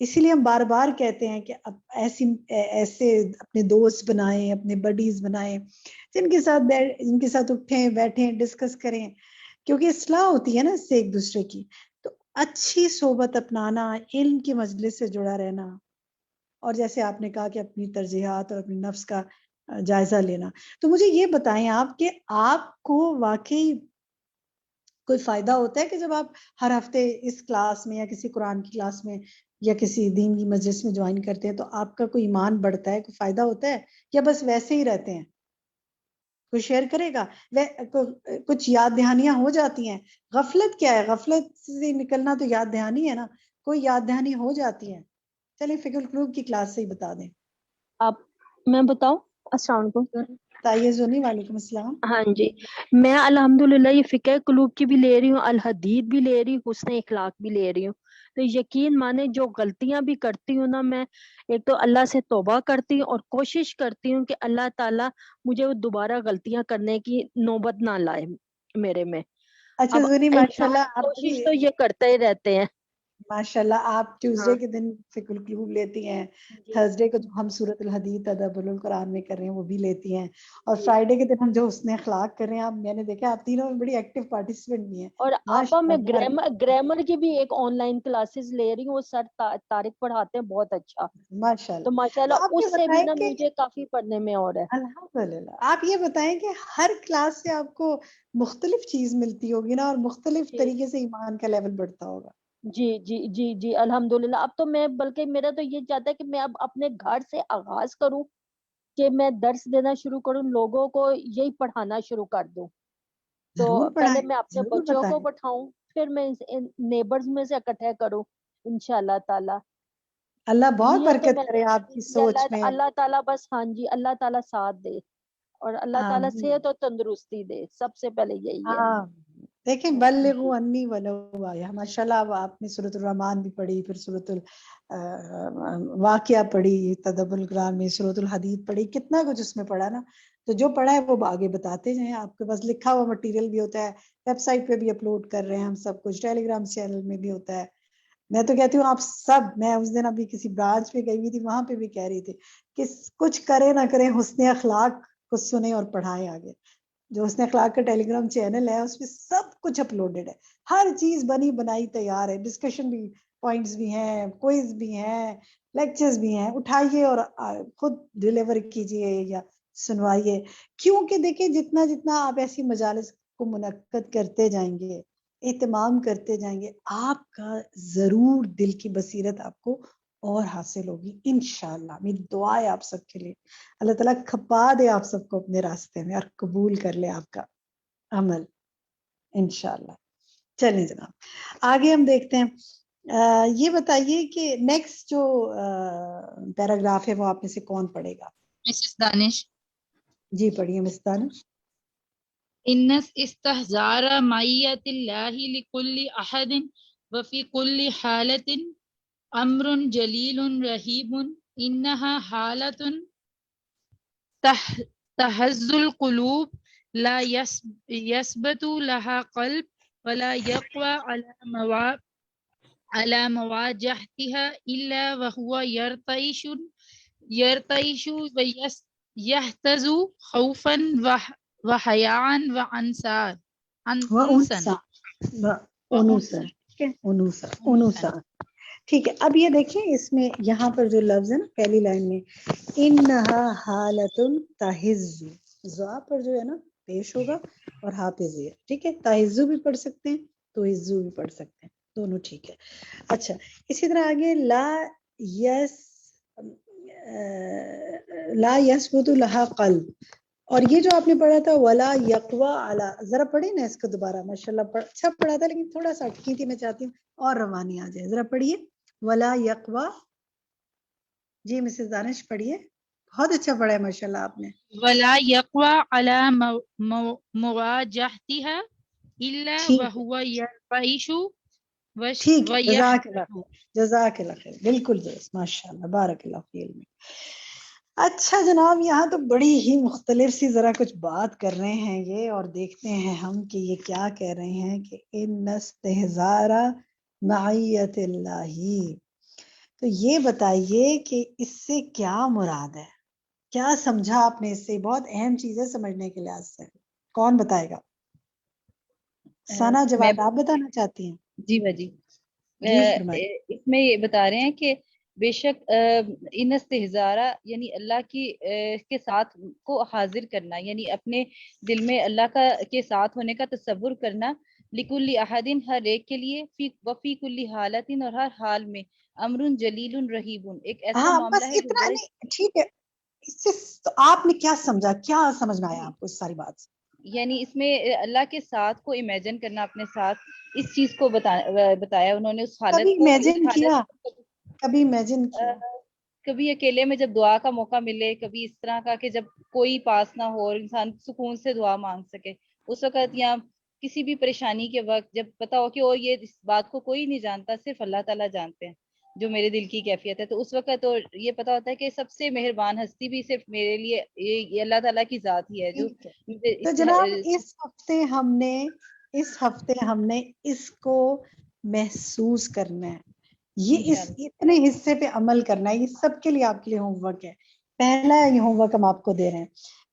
Speaker 3: اسی لیے ہم بار بار کہتے ہیں کہ اب ایسے اپنے دوست بنائیں، اپنے بڈیز بنائیں جن کے ساتھ اٹھیں بیٹھیں ڈسکس کریں، کیونکہ اصلاح ہوتی ہے نا اس سے ایک دوسرے کی. تو اچھی صحبت اپنانا، علم کی مجلس سے جڑا رہنا، اور جیسے آپ نے کہا کہ اپنی ترجیحات اور اپنے نفس کا جائزہ لینا. تو مجھے یہ بتائیں آپ کہ آپ کو واقعی کوئی فائدہ ہوتا ہے کہ جب آپ ہر ہفتے اس کلاس میں یا کسی قرآن کی کلاس میں یا کسی دین کی مجلس میں جوائن کرتے ہیں تو آپ کا کوئی ایمان بڑھتا ہے، کوئی فائدہ ہوتا ہے، یا بس ویسے ہی رہتے ہیں؟ کوئی شیئر کرے گا؟ کچھ یاد دہانیاں ہو جاتی ہیں. غفلت کیا ہے؟ غفلت سے نکلنا تو یاد دہانی ہے نا. کوئی یاد دہانی ہو جاتی ہے؟ چلیں فقہ القلوب کی کلاس سے ہی بتا دیں.
Speaker 13: آپ میں بتاؤں؟ السلام علیکم.
Speaker 3: تائیہ زونی وعلیکم السلام.
Speaker 13: ہاں جی، میں الحمدللہ یہ فقہ قلوب کی بھی لے رہی ہوں، الحدید بھی لے رہی ہوں، حسن اخلاق بھی لے رہی ہوں. تو یقین مانے جو غلطیاں بھی کرتی ہوں نا، میں ایک تو اللہ سے توبہ کرتی ہوں اور کوشش کرتی ہوں کہ اللہ تعالیٰ مجھے وہ دوبارہ غلطیاں کرنے کی نوبت نہ لائے میرے میں.
Speaker 3: اچھا
Speaker 13: اب
Speaker 3: زونی ماشاءاللہ آپ
Speaker 13: کوشش تو یہ کرتے ہی رہتے ہیں.
Speaker 3: ماشاءاللہ آپ ٹیوزڈے کے دن فقہ القلوب لیتی ہیں، تھرسڈے کو جو ہم سورۃ الحدید تدبر القرآن میں کر رہے ہیں وہ بھی لیتی ہیں، اور فرائیڈے کے دن ہم جو حسن اخلاق کر رہے ہیں. آپ میں نے دیکھا آپ تینوں میں بڑی ایکٹیو پارٹیسپینٹ بھی ہیں.
Speaker 13: اور آپا میں گرامر کی بھی ایک آن لائن کلاسز لے رہی ہوں، وہ سر طارق پڑھاتے ہیں بہت اچھا.
Speaker 3: ماشاءاللہ.
Speaker 13: تو ماشاءاللہ اس سے بھی نا مجھے کافی پڑھنے میں اور ہے.
Speaker 3: الحمدللہ. آپ یہ بتائیں کہ ہر کلاس سے آپ کو مختلف چیز ملتی ہوگی نا، اور مختلف طریقے سے ایمان کا لیول بڑھتا ہوگا.
Speaker 13: جی جی جی جی الحمدللہ. اب تو میں بلکہ میرا تو یہ چاہتا ہے کہ میں اب اپنے گھر سے آغاز کروں کہ میں درس دینا شروع کروں, لوگوں کو یہی پڑھانا شروع کر دوں. تو
Speaker 3: ضرور
Speaker 13: پہلے
Speaker 3: پڑھائیں,
Speaker 13: میں اپنے
Speaker 3: ضرور
Speaker 13: بچوں کو
Speaker 3: بتائیں.
Speaker 13: بٹھاؤں, پھر میں نیبرز میں سے اکٹھے کروں انشاءاللہ تعالی.
Speaker 3: اللہ بہت
Speaker 13: یہ تو
Speaker 3: برکت
Speaker 13: میں
Speaker 3: کرے آپ کی
Speaker 13: یہ
Speaker 3: سوچ میں.
Speaker 13: اللہ تعالیٰ بس, ہاں جی, اللہ تعالیٰ ساتھ دے اور اللہ تعالیٰ
Speaker 3: آمین.
Speaker 13: صحت اور تندرستی دے, سب سے پہلے یہی ہے.
Speaker 3: ہاں دیکھیں, بلغوا انی ولو آیہ, ماشاء اللہ. اب آپ نے سورۃ الرحمن بھی پڑھی, پھر سورۃ الواقعہ پڑھی, تدبر القرآن میں سورۃ الحدید پڑھی, کتنا کچھ اس میں پڑھا نا. تو جو پڑھا ہے وہ آگے بتاتے جائیں. آپ کے پاس لکھا ہوا مٹیریل بھی ہوتا ہے, ویب سائٹ پہ بھی اپلوڈ کر رہے ہیں ہم سب کچھ, ٹیلی گرام چینل میں بھی ہوتا ہے. میں تو کہتی ہوں آپ سب, میں اس دن ابھی کسی برانچ پہ گئی ہوئی تھی, وہاں پہ بھی کہہ رہی تھی کہ کچھ کرے نہ کرے حسن اخلاق کو سنیں اور پڑھائیں آگے. جو حسن اخلاق کا ٹیلی گرام چینل ہے اس میں سب کچھ اپلوڈڈ ہے, ہر چیز بنی بنائی تیار ہے, ڈسکشن بھی, پوائنٹس بھی ہیں, کوئز بھی ہیں, لیکچرز بھی ہیں. اٹھائیے اور خود ڈیلیور کیجئے یا سنوائیے. کیونکہ دیکھیں جتنا جتنا آپ ایسی مجالس کو منعقد کرتے جائیں گے, اہتمام کرتے جائیں گے, آپ کا ضرور دل کی بصیرت آپ کو اور حاصل ہوگی انشاءاللہ. میری دعا ہے آپ سب کے لیے, اللہ تعالیٰ کھپا دے آپ سب کو اپنے راستے میں اور قبول کر لے آپ کا عمل انشاءاللہ. چلیں جناب, آگے ہم دیکھتے ہیں. یہ بتائیے کہ نیکسٹ جو پیراگراف ہے وہ آپ میں سے کون پڑھے گا؟
Speaker 14: مسز دانش.
Speaker 3: جی پڑھیے مس دانش.
Speaker 14: ان استحزار معیت اللہ لکل احد وفی کل حالت امر جلیل رہیب انہا حالت تہز القلوب لا يثبت لها قلب ولا يقوى على مواجهتها إلا وهو يرتعش ويهتز خوفا وحياء وأنسا.
Speaker 3: ٹھیک ہے. اب یہ دیکھیں اس میں یہاں پر جو لفظ ہے نا پہلی لائن میں, انہا حالت تہز, زا پر جو ہے نا پیش ہوگا اور ہا پہ زیر, ٹھیک ہے. تہزو بھی پڑھ سکتے ہیں, تو عزو بھی پڑھ سکتے ہیں, دونوں ٹھیک ہے. اچھا اسی طرح آگے لا یثبت لہا قلب, اور یہ جو آپ نے پڑھا تھا ولا یقوی علی, ذرا پڑھیں نا اس کو دوبارہ. ماشاءاللہ اچھا پڑھا تھا لیکن تھوڑا سا اٹکی تھی, میں چاہتی ہوں اور روانی آ جائے. ذرا پڑھیے ولا یقوی. جی مسز دانش پڑھیے, بہت اچھا پڑھا ہے ماشاءاللہ آپ نے.
Speaker 14: ولا یقوی علی مواجہتها الا وهو يرتعش
Speaker 3: ٹھیک ہے, جزاک اللہ خیر, جزاک اللہ خیر, بالکل درست, ماشاءاللہ, بارک اللہ فی علمک. اچھا جناب, یہاں تو بڑی ہی مختلف سی ذرا کچھ بات کر رہے ہیں یہ, اور دیکھتے ہیں ہم کہ یہ کیا کہہ رہے ہیں کہ ان استحزار معیت اللہ. تو یہ بتائیے کہ اس سے کیا مراد ہے, کیا سمجھا آپ نے اس سے؟ بہت اہم چیز ہے سمجھنے کے لحاظ سے. کون بتائے گا؟ ثنا جواد, آپ بتانا چاہتی ہیں؟
Speaker 15: جی باجی,
Speaker 3: جی فرمائیے.
Speaker 15: اس میں یہ بتا رہے ہیں کہ بے شک ان استحزارہ یعنی اللہ کی کے ساتھ کو حاضر کرنا, یعنی اپنے دل میں اللہ کا کے ساتھ ہونے کا تصور کرنا, لکل احدین ہر ایک کے لیے, وفی کل حالت اور ہر حال میں, امر جلیل رہیب ایک ایسا معاملہ ہے جو
Speaker 3: اتنا
Speaker 15: بڑے.
Speaker 3: نہیں, ٹھیک ہے. اس سے آپ نے کیا سمجھا, کیا سمجھ میں آیا آپ کو اس ساری بات سے؟
Speaker 15: یعنی اس میں اللہ کے ساتھ کو امیجن کرنا, اپنے ساتھ اس چیز کو بتایا انہوں نے, اس حالت کو,
Speaker 3: کبھی امیجن کیا
Speaker 15: کبھی اکیلے میں جب دعا کا موقع ملے, کبھی اس طرح کا کہ جب کوئی پاس نہ ہو اور انسان سکون سے دعا مانگ سکے اس وقت, یا کسی بھی پریشانی کے وقت جب پتا ہو کہ وہ یہ اس بات کو کوئی نہیں جانتا, صرف اللہ تعالیٰ جانتے ہیں جو میرے دل کی کیفیت ہے, تو اس وقت تو یہ پتا ہوتا ہے کہ سب سے مہربان ہستی بھی صرف میرے لیے یہ اللہ تعالیٰ کی ذات ہی ہے جو.
Speaker 3: تو جناب اس ہفتے ہم نے اس کو محسوس کرنا ہے, یہ اس اتنے حصے پہ عمل کرنا ہے. یہ سب کے لیے آپ کے لیے ہوم ورک ہے. پہلا یہ ہوم ورک ہم آپ کو دے رہے ہیں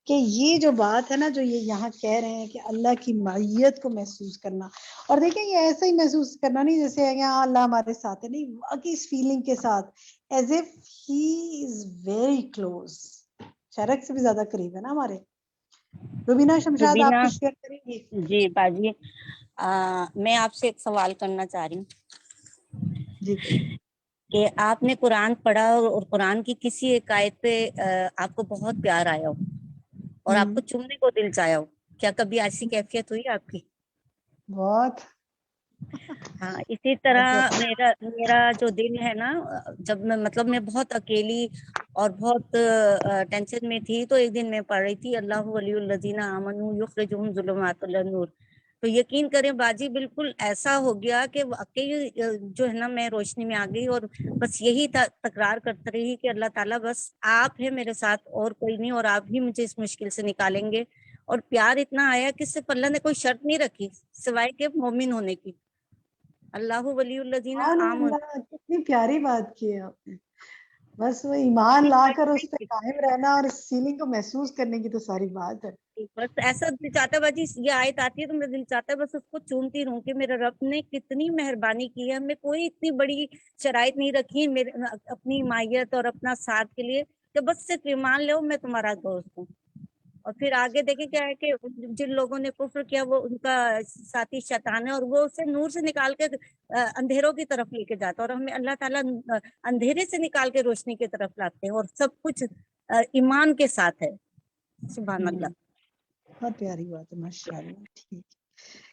Speaker 3: کہ یہ جو بات ہے نا, جو یہ یہاں کہہ رہے ہیں کہ اللہ کی معیت کو محسوس کرنا, اور دیکھیں یہ ایسا ہی محسوس کرنا نہیں جیسے یہاں اللہ ہمارے ساتھ ہے, نہیں, واقعی اس فیلنگ کے ساتھ, as if he is very close, شرک سے بھی زیادہ قریب ہے نا ہمارے. روبینہ شمشاد, آپ کچھ شیئر کریں گی؟
Speaker 16: جی باجی, میں آپ سے ایک سوال کرنا چاہ رہی ہوں.
Speaker 3: جی
Speaker 16: کہ آپ نے قرآن پڑھا اور قرآن کی کسی ایک آیت پہ آپ کو بہت پیار آیا ہو اور آپ کو چومنے کو دل چاہیا ہو، کیا کبھی ایسی کیفیت ہوئی آپ کی؟
Speaker 3: بہت.
Speaker 16: ہاں اسی طرح میرا جو دل ہے نا، جب میں بہت اکیلی اور بہت ٹینشن میں تھی، تو ایک دن میں پڑھ رہی تھی اللہ ولی الذین آمنوا یخرجهم ظلمات الی النور، تو یقین کریں باجی بالکل ایسا ہو گیا کہ واقعی جو ہے نا میں روشنی میں آ گئی، اور بس یہی تکرار کرتے رہی کہ اللہ تعالیٰ بس آپ ہیں میرے ساتھ اور کوئی نہیں، اور آپ ہی مجھے اس مشکل سے نکالیں گے. اور پیار اتنا آیا کہ صرف اللہ نے کوئی شرط نہیں رکھی سوائے کہ مومن ہونے کی. اللہ ولی الذین آمنوا.
Speaker 3: کتنی پیاری بات کی ہے آپ نے. بس وہ ایمان لا کر اس پہ قائم رہنا اور اس فیلنگ کو محسوس کرنے کی تو ساری بات ہے.
Speaker 16: بس ایسا دل چاہتا ہے باجی، یہ آیت آتی ہے تو میرا دل چاہتا ہے بس اس کو چومتی رہوں کہ میرے رب نے کتنی مہربانی کی ہے، ہمیں کوئی اتنی بڑی شرائط نہیں رکھی اپنی حمایت اور اپنا ساتھ کے لیے، کہ بس صرف ایمان لو میں تمہارا دوست ہوں. اور پھر آگے دیکھیں کیا ہے کہ جن لوگوں نے کفر کیا وہ ان کا ساتھی شیطان ہے، اور وہ اسے نور سے نکال کے اندھیروں کی طرف لے کے جاتا ہے، اور ہمیں اللہ تعالیٰ اندھیرے سے نکال کے روشنی کی طرف لاتے ہیں، اور سب کچھ ایمان کے ساتھ ہے. سبحان اللہ.
Speaker 3: بہت پیاری بات ہے ماشاءاللہ. ٹھیک،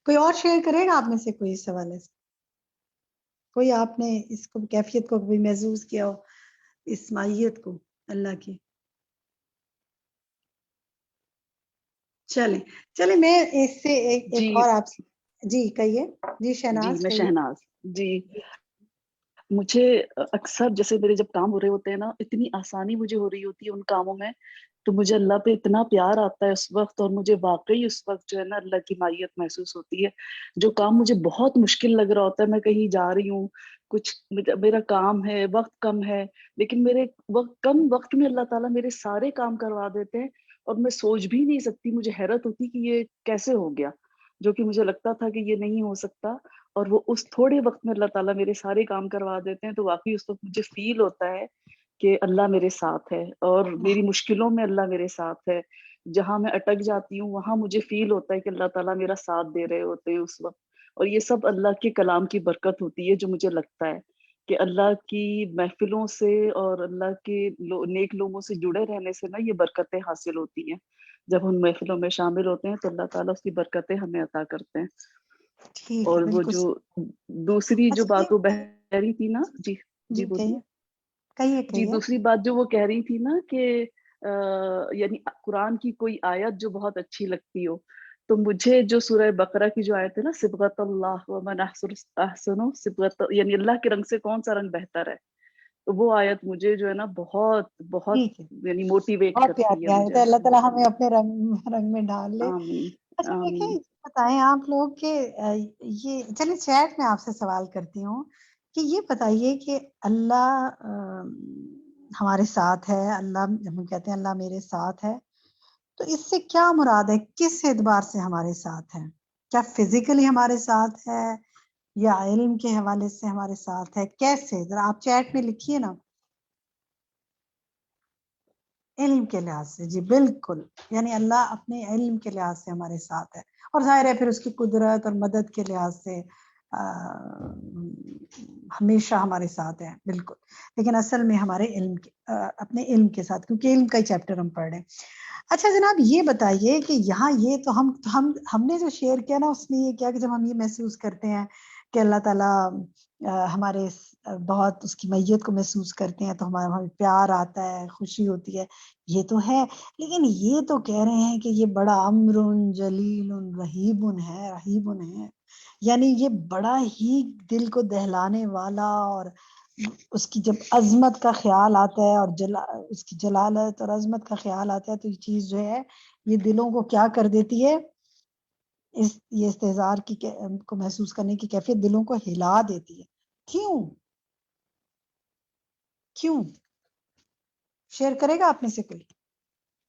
Speaker 3: کوئی اور شیئر کرے گا آپ میں سے کوئی اس حوالے سے؟ کوئی آپ نے اس کو کیفیت کو بھی محسوس کیا ہو، اس مائیت کو اللہ کی؟ چلے میں اس سے ایک اور آپ سے جی کہیے. جی شہناز
Speaker 17: میں
Speaker 3: کہیے.
Speaker 17: شہناز جی، مجھے اکثر جیسے میرے جب کام ہو رہے ہوتے ہیں نا، اتنی آسانی مجھے ہو رہی ہوتی ہے ان کاموں میں، تو مجھے اللہ پہ اتنا پیار آتا ہے اس وقت، اور مجھے واقعی اس وقت جو ہے نا اللہ کی مائیت محسوس ہوتی ہے. جو کام مجھے بہت مشکل لگ رہا ہوتا ہے، میں کہیں جا رہی ہوں، کچھ میرا کام ہے، وقت کم ہے، لیکن میرے کم وقت میں اللہ تعالیٰ میرے سارے کام کروا دیتے ہیں، اور میں سوچ بھی نہیں سکتی، مجھے حیرت ہوتی کہ یہ کیسے ہو گیا، جو کہ مجھے لگتا تھا کہ یہ نہیں ہو سکتا، اور وہ اس تھوڑے وقت میں اللہ تعالیٰ میرے سارے کام کروا دیتے ہیں. تو واقعی اس وقت مجھے فیل ہوتا ہے کہ اللہ میرے ساتھ ہے، اور میری مشکلوں میں اللہ میرے ساتھ ہے. جہاں میں اٹک جاتی ہوں وہاں مجھے فیل ہوتا ہے کہ اللہ تعالیٰ میرا ساتھ دے رہے ہوتے ہیں اس وقت. اور یہ سب اللہ کے کلام کی برکت ہوتی ہے، جو مجھے لگتا ہے کہ اللہ کی محفلوں سے اور اللہ کے نیک لوگوں سے جڑے رہنے سے نا یہ برکتیں حاصل ہوتی ہیں. جب ہم محفلوں میں شامل ہوتے ہیں تو اللہ تعالیٰ اس کی برکتیں ہمیں عطا کرتے ہیں.
Speaker 3: ٹھیک ہے،
Speaker 17: اور وہ
Speaker 3: بالکل.
Speaker 17: جو دوسری جو بات وہ
Speaker 3: اچھا
Speaker 17: کہہ رہی تھی نا، جی بولیے. جی
Speaker 3: کہیے.
Speaker 17: دوسری بات جو وہ کہہ رہی تھی نا کہ یعنی قرآن کی کوئی آیت جو بہت اچھی لگتی ہو، تو مجھے جو سورہ بقرہ کی جو آیت ہے نا، صبغۃ اللہ ومن احسن صبغۃ، یعنی اللہ کے رنگ سے کون سا رنگ بہتر ہے، تو وہ آیت مجھے جو ہے نا بہت بہت
Speaker 3: ٹھیک ہے،
Speaker 17: یعنی موٹیویٹ
Speaker 3: بہت
Speaker 17: کرتی ہے
Speaker 3: پیاری آیت
Speaker 17: مجھے.
Speaker 3: ہے. اللہ تعالیٰ ہمیں اپنے رنگ میں ڈال لے.
Speaker 17: آمین
Speaker 3: اچھا
Speaker 17: آمین.
Speaker 3: دیکھیں، بتائیں آپ لوگ کہ یہ چلے چیٹ میں آپ سے سوال کرتی ہوں کہ یہ بتائیے کہ اللہ ہمارے ساتھ ہے، اللہ جب ہم کہتے ہیں اللہ میرے ساتھ ہے، تو اس سے کیا مراد ہے؟ کس اعتبار سے ہمارے ساتھ ہے؟ کیا فزیکلی ہمارے ساتھ ہے یا علم کے حوالے سے ہمارے ساتھ ہے؟ کیسے؟ ذرا آپ چیٹ میں لکھیے نا. علم کے لحاظ سے، جی بالکل، یعنی اللہ اپنے علم کے لحاظ سے ہمارے ساتھ ہے، اور ظاہر ہے پھر اس کی قدرت اور مدد کے لحاظ سے ہمیشہ ہمارے ساتھ ہے، بالکل. لیکن اصل میں ہمارے علم اپنے علم کے ساتھ، کیونکہ علم کا ہی چیپٹر ہم پڑھ رہے ہیں. اچھا جناب یہ بتائیے کہ یہاں یہ تو ہم نے جو شیئر کیا نا، اس میں یہ کیا کہ جب ہم یہ محسوس کرتے ہیں کہ اللہ تعالیٰ ہمارے بہت اس کی میت کو محسوس کرتے ہیں، تو ہمیں پیار آتا ہے، خوشی ہوتی ہے، یہ تو ہے. لیکن یہ تو کہہ رہے ہیں کہ یہ بڑا امر جلیل رہیب ہے، یعنی یہ بڑا ہی دل کو دہلانے والا، اور اس کی جب عظمت کا خیال آتا ہے اور اس کی جلالت اور عظمت کا خیال آتا ہے، تو یہ چیز جو ہے یہ دلوں کو کیا کر دیتی ہے، یہ استحضار کو محسوس کرنے کی کیفیت دلوں کو ہلا دیتی ہے. کیوں شیئر کرے گا آپ میں سے کوئی؟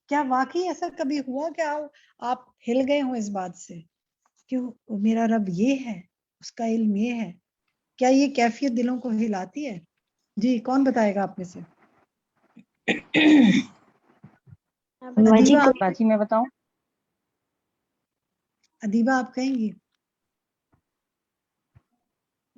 Speaker 3: کیا واقعی ایسا کبھی ہوا کہ آپ ہل گئے ہوں اس بات سے، کیوں میرا رب یہ ہے، اس کا علم یہ ہے؟ کیا یہ کیفیت دلوں کو ہلاتی ہے؟ جی کون بتائے گا آپ میں سے؟
Speaker 18: باجی میں بتاؤں؟
Speaker 3: ادیبہ آپ کہیں گی؟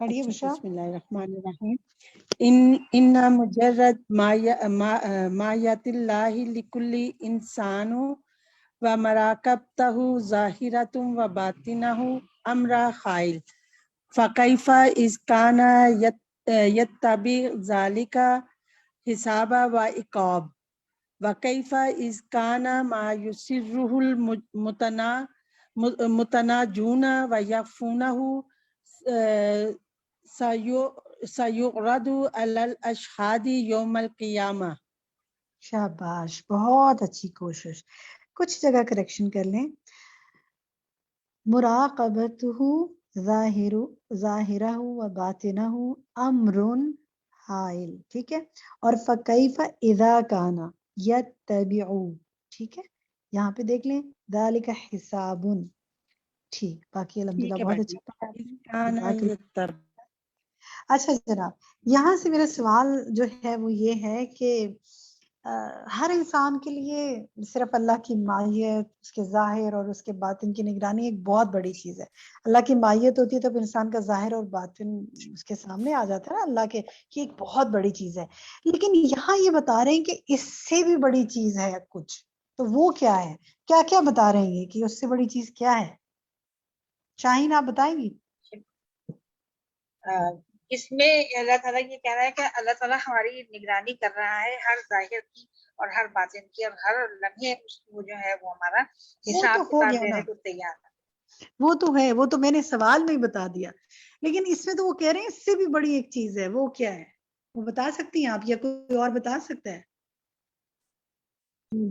Speaker 3: پڑھیے
Speaker 19: اچھا
Speaker 3: بشرا.
Speaker 19: بسم اللہ الرحمن الرحیم. ان مجرد ما یات اللہ لکل انسان و مراقبتہ ظاہرۃ و باطنہ امر خائل فکیف اذ کان یتبع ذلک حساب و عقاب وکیف اذ کان ما یسرہ المتناجون و یخفونہ سیعرض علی الاشہاد یوم القیامہ.
Speaker 3: شاباش، بہت اچھی کوشش. کچھ جگہ کریکشن کر لیں. مراقبتہ ظاہرہ و باطنہ امر حائل، ٹھیک ہے. اور فکیف اذا کان یتبع، ٹھیک ہے. یہاں پہ دیکھ لیں ذالک حساب، ٹھیک. باقی الحمدللہ
Speaker 19: ٹھیک ہے
Speaker 3: بہت
Speaker 19: باجی.
Speaker 3: اچھی. اچھا جناب، یہاں سے میرا سوال جو ہے وہ یہ ہے کہ ہر انسان کے لیے صرف اللہ کی مائیت، اس کے ظاہر اور اس کے باطن کی نگرانی ایک بہت بڑی چیز ہے. اللہ کی مائیت ہوتی ہے تو انسان کا ظاہر اور باطن اس کے سامنے آ جاتا ہے نا اللہ کے، یہ ایک بہت بڑی چیز ہے. لیکن یہاں یہ بتا رہے ہیں کہ اس سے بھی بڑی چیز ہے کچھ، تو وہ کیا ہے؟ کیا کیا بتا رہے ہیں کہ اس سے بڑی چیز کیا ہے؟ شاہین آپ بتائیں گی؟
Speaker 12: اس میں اللہ تعالیٰ یہ کہہ رہا ہے کہ اللہ تعالیٰ ہماری نگرانی کر رہا ہے ہر ظاہر کی اور ہر باطن کی، اور ہر لمحے وہ جو ہے وہ ہمارا حساب کتاب دینے کو تیار ہے.
Speaker 3: وہ تو ہے، وہ تو میں نے سوال میں ہی بتا دیا. لیکن اس میں تو وہ کہہ رہے ہیں اس سے بھی بڑی ایک چیز ہے، وہ کیا ہے؟ وہ بتا سکتی ہیں آپ یا کوئی اور بتا سکتا ہے؟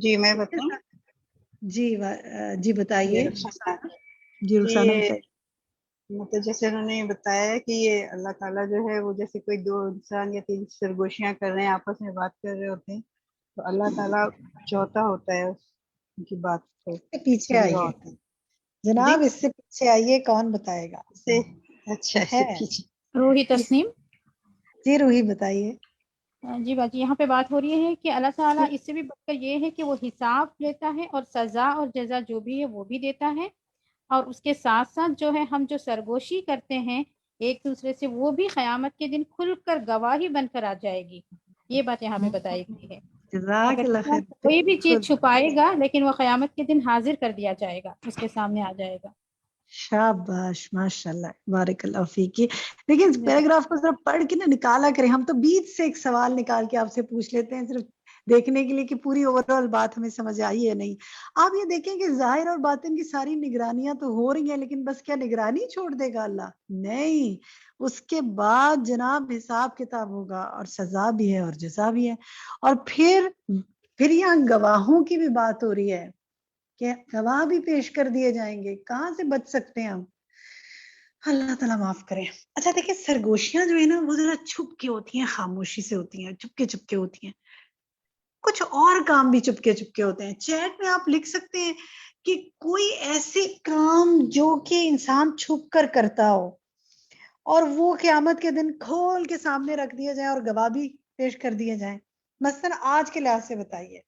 Speaker 12: جی میں بتاؤں.
Speaker 3: جی بتائیے. جی رخسانہ بتائیے.
Speaker 12: مطلب جیسے انہوں نے بتایا کہ یہ اللہ تعالیٰ جو ہے وہ جیسے کوئی دو انسان یا تین سرگوشیاں کر رہے ہیں، آپس میں بات کر رہے ہوتے ہیں، تو اللہ تعالیٰ چوتھا ہوتا ہے ان کی بات کو.
Speaker 3: پیچھے آئیے جناب، اس سے پیچھے آئیے، کون بتائے گا؟
Speaker 12: اچھا
Speaker 20: روحی تسنیم.
Speaker 3: جی روحی بتائیے.
Speaker 20: جی باجی، یہاں پہ بات ہو رہی ہے کہ اللہ تعالیٰ اس سے بھی بڑھ کر یہ ہے کہ وہ حساب لیتا ہے اور سزا اور جزا جو بھی ہے وہ بھی دیتا ہے، اور اس کے ساتھ ساتھ جو ہے ہم جو سرگوشی کرتے ہیں ایک دوسرے سے، وہ بھی قیامت کے دن کھل کر گواہی بن کر آ جائے گی. یہ بات یہاں پہ بتائی گئی ہے.
Speaker 3: جزاک
Speaker 20: اگر
Speaker 3: اللہ خیر.
Speaker 20: کوئی بھی چیز چھپائے گا لیکن وہ قیامت کے دن حاضر کر دیا جائے گا، اس کے سامنے آ جائے گا.
Speaker 3: شاباش، ماشاء اللہ، بارک اللہ فیکی. لیکن اس پیراگراف کو ذرا پڑھ کے نا نکالا کریں. ہم تو بیچ سے ایک سوال نکال کے آپ سے پوچھ لیتے ہیں صرف دیکھنے کے لیے کہ پوری اوور آل بات ہمیں سمجھ آئی ہے نہیں. آپ یہ دیکھیں کہ ظاہر اور باطن کی ساری نگرانیاں تو ہو رہی ہیں، لیکن بس کیا نگرانی چھوڑ دے گا اللہ؟ نہیں، اس کے بعد جناب حساب کتاب ہوگا، اور سزا بھی ہے اور جزا بھی ہے. اور پھر یہاں گواہوں کی بھی بات ہو رہی ہے کہ گواہ بھی پیش کر دیے جائیں گے. کہاں سے بچ سکتے ہیں ہم؟ اللہ تعالیٰ معاف کریں. اچھا دیکھیں، سرگوشیاں جو ہے نا وہ ذرا چھپ کے ہوتی ہیں، خاموشی سے ہوتی ہیں، چپ کے ہوتی ہیں. کچھ اور کام بھی چپ کے ہوتے ہیں. چیٹ میں آپ لکھ سکتے ہیں کہ کوئی ایسے کام جو کہ انسان چھپ کر کرتا ہو اور وہ قیامت کے دن کھول کے سامنے رکھ دیا جائے اور گواہ بھی پیش کر دیے جائیں. مثلا آج کے لحاظ سے بتائیے،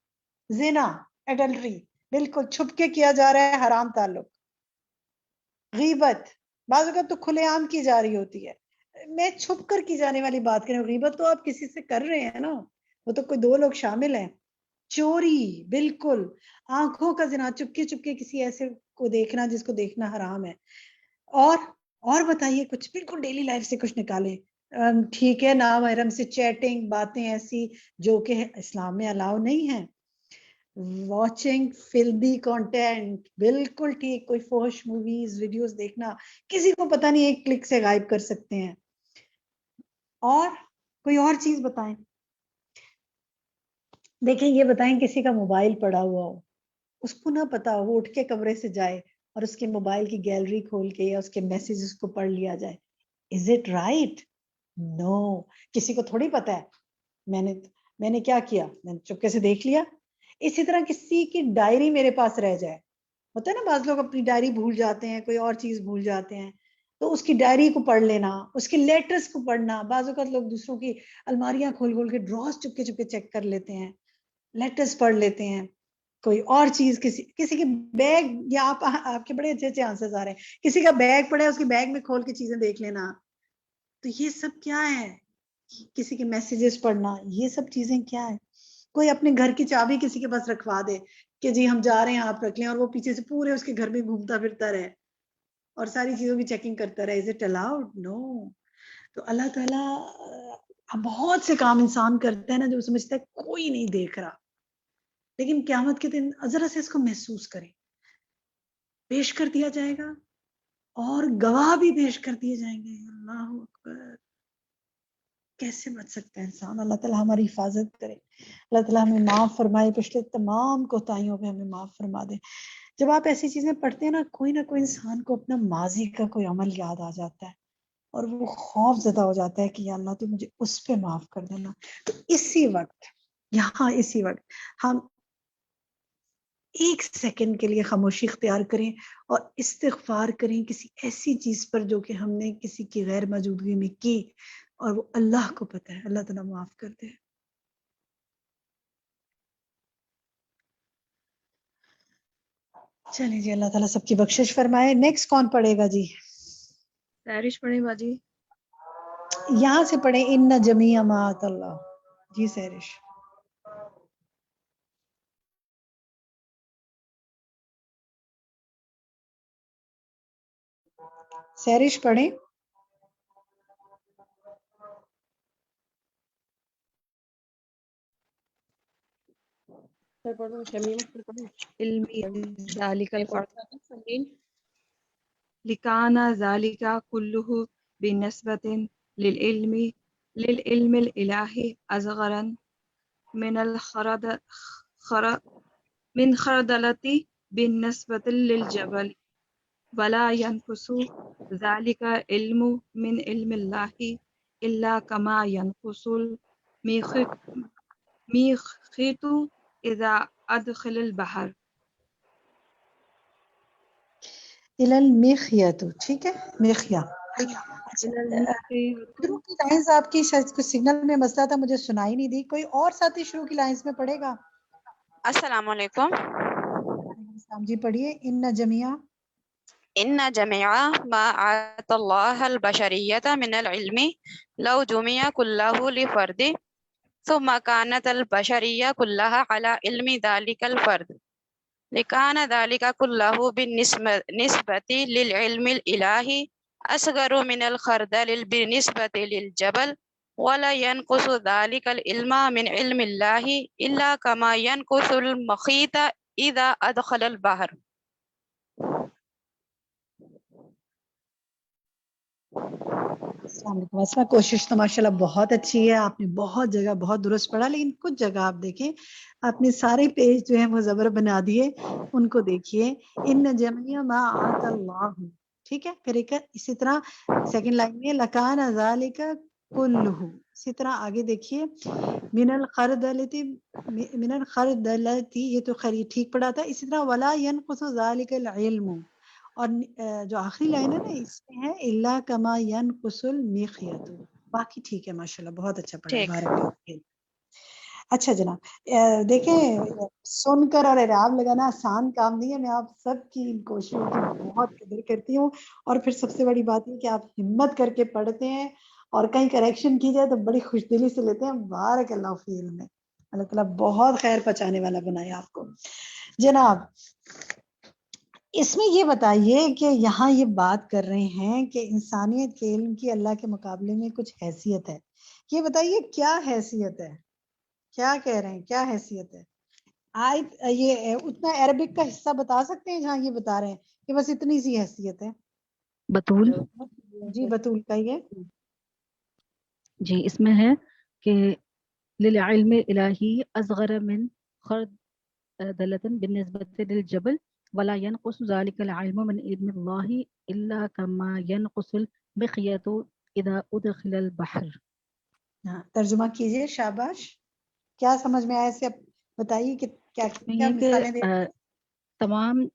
Speaker 3: زنا، ایڈلٹری، بالکل چھپ کے کیا جا رہا ہے، حرام تعلق. غیبت بعض اوقات تو کھلے عام کی جا رہی ہوتی ہے. میں چھپ کر کی جانے والی بات کریں، غیبت تو آپ کسی سے کر رہے ہیں نا، وہ تو کوئی دو لوگ شامل ہیں. چوری، بالکل آنکھوں کا زنا، چپکے کسی ایسے کو دیکھنا جس کو دیکھنا حرام ہے. اور بتائیے کچھ بالکل ڈیلی لائف سے کچھ نکالیں. ٹھیک ہے، نامحرم سے چیٹنگ، باتیں ایسی جو کہ اسلام میں الاؤ نہیں ہے. واچنگ فلمی کنٹینٹ، بالکل ٹھیک. کوئی فحش موویز، ویڈیوز دیکھنا کسی کو پتہ نہیں، ایک کلک سے غائب کر سکتے ہیں. اور کوئی اور چیز بتائیں. دیکھیں یہ بتائیں کسی کا موبائل پڑا ہوا ہو، اس کو نہ پتا ہو، اٹھ کے کمرے سے جائے اور اس کے موبائل کی گیلری کھول کے یا اس کے میسیجز کو پڑھ لیا جائے. Is it right? نو. کسی کو تھوڑی پتا ہے میں نے کیا کیا، میں نے چپکے سے دیکھ لیا. اسی طرح کسی کی ڈائری میرے پاس رہ جائے، ہوتا ہے نا بعض لوگ اپنی ڈائری بھول جاتے ہیں، کوئی اور چیز بھول جاتے ہیں، تو اس کی ڈائری کو پڑھ لینا، اس کے لیٹرز کو پڑھنا. بعض اوقات لوگ دوسروں کی الماریاں کھول کے ڈراز چپکے چیک کر لیتے ہیں، لیٹرز پڑھ لیتے ہیں. کوئی اور چیز، کسی کے بیگ، یا آپ کے بڑے اچھے آنسرز آ رہے ہیں، کسی کا بیگ پڑے اس کے بیگ میں کھول کے چیزیں دیکھ لینا. تو یہ سب کیا ہے؟ کسی کے میسیجز پڑھنا، یہ سب چیزیں کیا ہے؟ کوئی اپنے گھر کی چابی کسی کے پاس رکھوا دے کہ جی ہم جا رہے ہیں آپ رکھ لیں، اور وہ پیچھے سے پورے اس کے گھر میں گھومتا پھرتا رہے اور ساری چیزوں کی چیکنگ کرتا رہے. Is it allowed? نو. تو اللہ تعالیٰ بہت سے کام انسان کرتا ہے نا جو سمجھتا ہے کوئی نہیں دیکھ رہا، لیکن قیامت کے دن ذرا سے اس کو محسوس کریں، پیش کر دیا جائے گا اور گواہ بھی پیش کر دیے جائیں گے. اللہ اکبر. کیسے بچ سکتا ہے انسان؟ اللہ تعالیٰ ہماری حفاظت کرے، اللہ تعالیٰ ہمیں معاف فرمائے، پچھلے تمام کوتاہیوں پہ ہمیں معاف فرما دے. جب آپ ایسی چیزیں پڑھتے ہیں نا، کوئی نہ کوئی انسان کو اپنا ماضی کا کوئی عمل یاد آ جاتا ہے اور وہ خوف زدہ ہو جاتا ہے کہ یا اللہ تو مجھے اس پہ معاف کر دینا. تو اسی وقت ہم ایک سیکنڈ کے لیے خاموشی اختیار کریں اور استغفار کریں کسی ایسی چیز پر جو کہ ہم نے کسی کی غیر موجودگی میں کی اور وہ اللہ کو پتہ ہے. اللہ تعالیٰ معاف کر دے. چلیں جی، اللہ تعالیٰ سب کی بخشش فرمائے. نیکسٹ کون پڑھے گا جی؟
Speaker 1: سہرش پڑھیں باجی.
Speaker 3: یہاں سے پڑھیں ان جمیع مات اللہ. جی سہرش. سہرش پڑھیں.
Speaker 1: علمی ذالک الفرد لکان ذالک کلہ بنسبت للعلم الالہی اصغرا من خردلتی بالنسبت للجبل ولا ينقص ذلك علم من علم الله إلا كما ينقص المخيط إذا أدخل البحر.
Speaker 3: المیخیت. ٹھیک ہے، میخیا. شروع کی لائنز آپ کی شاید کچھ سگنل میں مسئلہ تھا، مجھے سنائی نہیں دی. کوئی اور ساتھی شروع کی لائنز میں پڑھے گا؟
Speaker 21: السلام علیکم.
Speaker 3: جی پڑھیے. ان جمیع
Speaker 21: ما آت اللہ البشریۃ من العلم لو جمع كله لفرد ثم كانت البشریہ كلها على علم ذلك الفرد لكان ذلك كله بالنسبة للعلم الإلهي أصغر من الخردل بالنسبة للجبل ولا ينقص ذلك العلم من علم الله إلا كما ينقص المخيط إذا أدخل البحر.
Speaker 3: السلام علیکم. اسما کوشش تو ماشاءاللہ بہت اچھی ہے، آپ نے بہت جگہ بہت درست پڑھا، لیکن کچھ جگہ آپ دیکھیں آپ نے سارے پیج جو ہیں وہ زبر بنا دیے، ان کو دیکھیے. ان جمیع ما آت اللہ. ٹھیک ہے. پھر ایک اسی طرح سیکنڈ لائن میں لکان ذالک کلہ. اسی طرح آگے دیکھیے من الخردلتی. یہ تو خیر ٹھیک پڑھا تھا. اسی طرح ولا ينقص ذلك العلم، اور جو آخری لائن ہے نا اس میں ہے الا کما ينقص المخیط. باقی ٹھیک ہے ماشاءاللہ، بہت اچھا پڑھا ہے. بارک اللہ فیک. اچھا جناب، دیکھیں سن کر اور اعراب لگانا آسان کام نہیں ہے. میں آپ سب کی ان کوششوں کی بہت قدر کرتی ہوں، اور پھر سب سے بڑی بات ہے کہ آپ ہمت کر کے پڑھتے ہیں اور کہیں کریکشن کی جائے تو بڑی خوش دلی سے لیتے ہیں. بارک اللہ فی علم. اللہ تعالیٰ بہت خیر پہنچانے والا بنایا آپ کو. جناب اس میں یہ بتائیے کہ یہاں یہ بات کر رہے ہیں کہ انسانیت کے علم کی اللہ کے مقابلے میں کچھ حیثیت ہے. یہ بتائیے کیا حیثیت ہے؟ کیا کہہ رہے ہیں، کیا حیثیت ہے؟ یہ اتنا عربک کا حصہ بتا سکتے ہیں جہاں یہ بتا رہے ہیں کہ بس اتنی سی حیثیت ہے؟
Speaker 22: بطول
Speaker 3: جی بطول کہیے.
Speaker 22: جی اس میں ہے کہ للعلم الہی اصغر من خردلۃ بالنسبۃ للجبل ولا ينقص ذلك العلم من علم الله الا كما ينقص المخيط اذا ادخل البحر.
Speaker 3: ترجمہ کیجیے. شاباش. کیا سمجھ میں آیا؟ سے بتائیے کہ کیا مثالیں دیں.
Speaker 22: تمام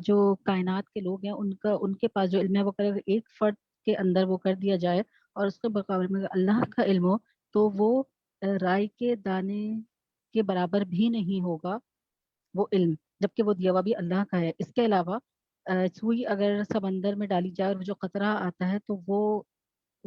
Speaker 22: جو کائنات کے لوگ ہیں ان کے پاس جو علم ہے وہ ایک فرد کے اندر وہ کر دیا جائے اور اس کے مقابلے میں اللہ کا علم ہو تو وہ رائے کے دانے کے برابر بھی نہیں ہوگا وہ علم، جبکہ وہ دیا ہوا بھی اللہ کا ہے. اس کے علاوہ سوئی اگر سمندر میں ڈالی جائے اور جو قطرہ آتا ہے تو وہ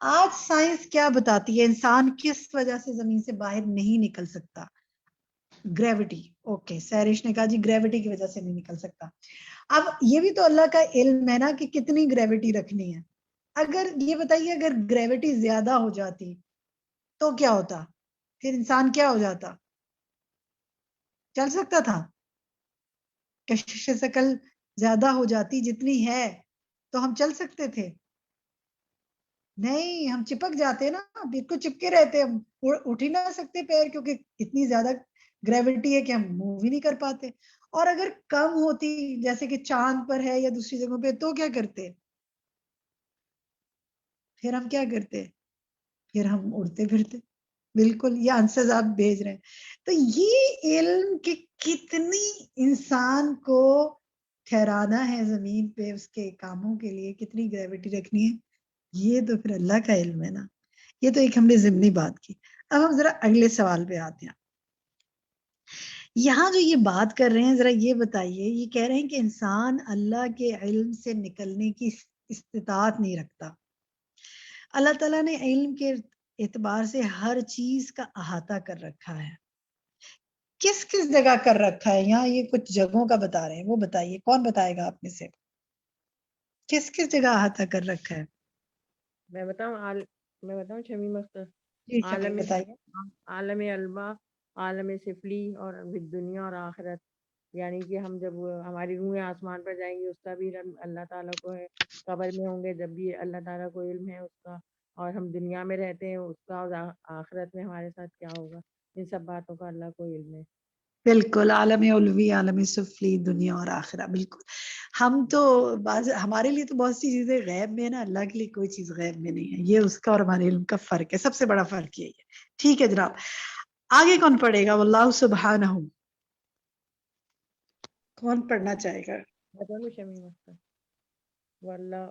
Speaker 3: آج سائنس کیا بتاتی ہے انسان کس وجہ سے زمین سے باہر نہیں نکل سکتا؟ گریوٹی. اوکے سیرش نے کہا جی گریوٹی کی وجہ سے نہیں نکل سکتا. اب یہ بھی تو اللہ کا علم ہے نا کہ کتنی گریوٹی رکھنی ہے. اگر یہ بتائیے اگر گریوٹی زیادہ ہو جاتی تو کیا ہوتا؟ پھر انسان کیا ہو جاتا؟ چل سکتا تھا؟ کشش ثقل زیادہ ہو جاتی جتنی ہے تو ہم چل سکتے تھے؟ نہیں، ہم چپک جاتے نا، بالکل چپکے رہتے، ہم اٹھ ہی نہ سکتے پیر، کیونکہ اتنی زیادہ گریوٹی ہے کہ ہم موو ہی نہیں کر پاتے. اور اگر کم ہوتی جیسے کہ چاند پر ہے یا دوسری جگہوں پہ تو کیا کرتے؟ پھر ہم کیا کرتے؟ پھر ہم اڑتے پھرتے. بالکل یہ آنسرز آپ بھیج رہے ہیں. تو یہ علم کہ کتنی انسان کو ٹھہرانا ہے زمین پہ اس کے کاموں کے لیے، کتنی گریوٹی رکھنی ہے، یہ تو پھر اللہ کا علم ہے نا. یہ تو ایک ہم نے ضمنی بات کی. اب ہم ذرا اگلے سوال پہ آتے ہیں. یہاں جو یہ بات کر رہے ہیں ذرا یہ بتائیے، یہ کہہ رہے ہیں کہ انسان اللہ کے علم سے نکلنے کی استطاعت نہیں رکھتا. اللہ تعالیٰ نے علم کے اعتبار سے ہر چیز کا احاطہ کر رکھا ہے. کس کس جگہ کر رکھا ہے؟ یہاں یہ کچھ جگہوں کا بتا رہے ہیں، وہ بتائیے، کون بتائے گا آپ میں سے کس کس جگہ احاطہ کر رکھا ہے؟
Speaker 4: میں بتاؤں شمیم اختر.
Speaker 3: جی شمیم بتائیے.
Speaker 4: عالم علما، عالم سفلی اور دنیا اور آخرت. یعنی کہ ہم جب ہماری روحیں آسمان پر جائیں گی اس کا بھی علم اللہ تعالیٰ کو ہے، قبر میں ہوں گے جب بھی اللہ تعالیٰ کو علم ہے اس کا، اور ہم دنیا میں رہتے ہیں اس کا، اور آخرت میں ہمارے ساتھ کیا ہوگا، ان سب باتوں کا اللہ کو علم ہے.
Speaker 3: بالکل، عالم علوی، عالم سفلی، دنیا اور آخرہ. بالکل. ہم تو ہمارے لیے تو بہت سی چیزیں غیب میں ہے نا، اللہ کے لیے کوئی چیز غیب میں نہیں ہے. یہ اس کا اور ہمارے علم کا فرق ہے، سب سے بڑا فرق یہی ہے. ٹھیک ہے جناب، آگے کون پڑھے گا؟ واللہ سبحانہ، کون پڑھنا چاہے گا؟
Speaker 4: شمیم اختر. واللہ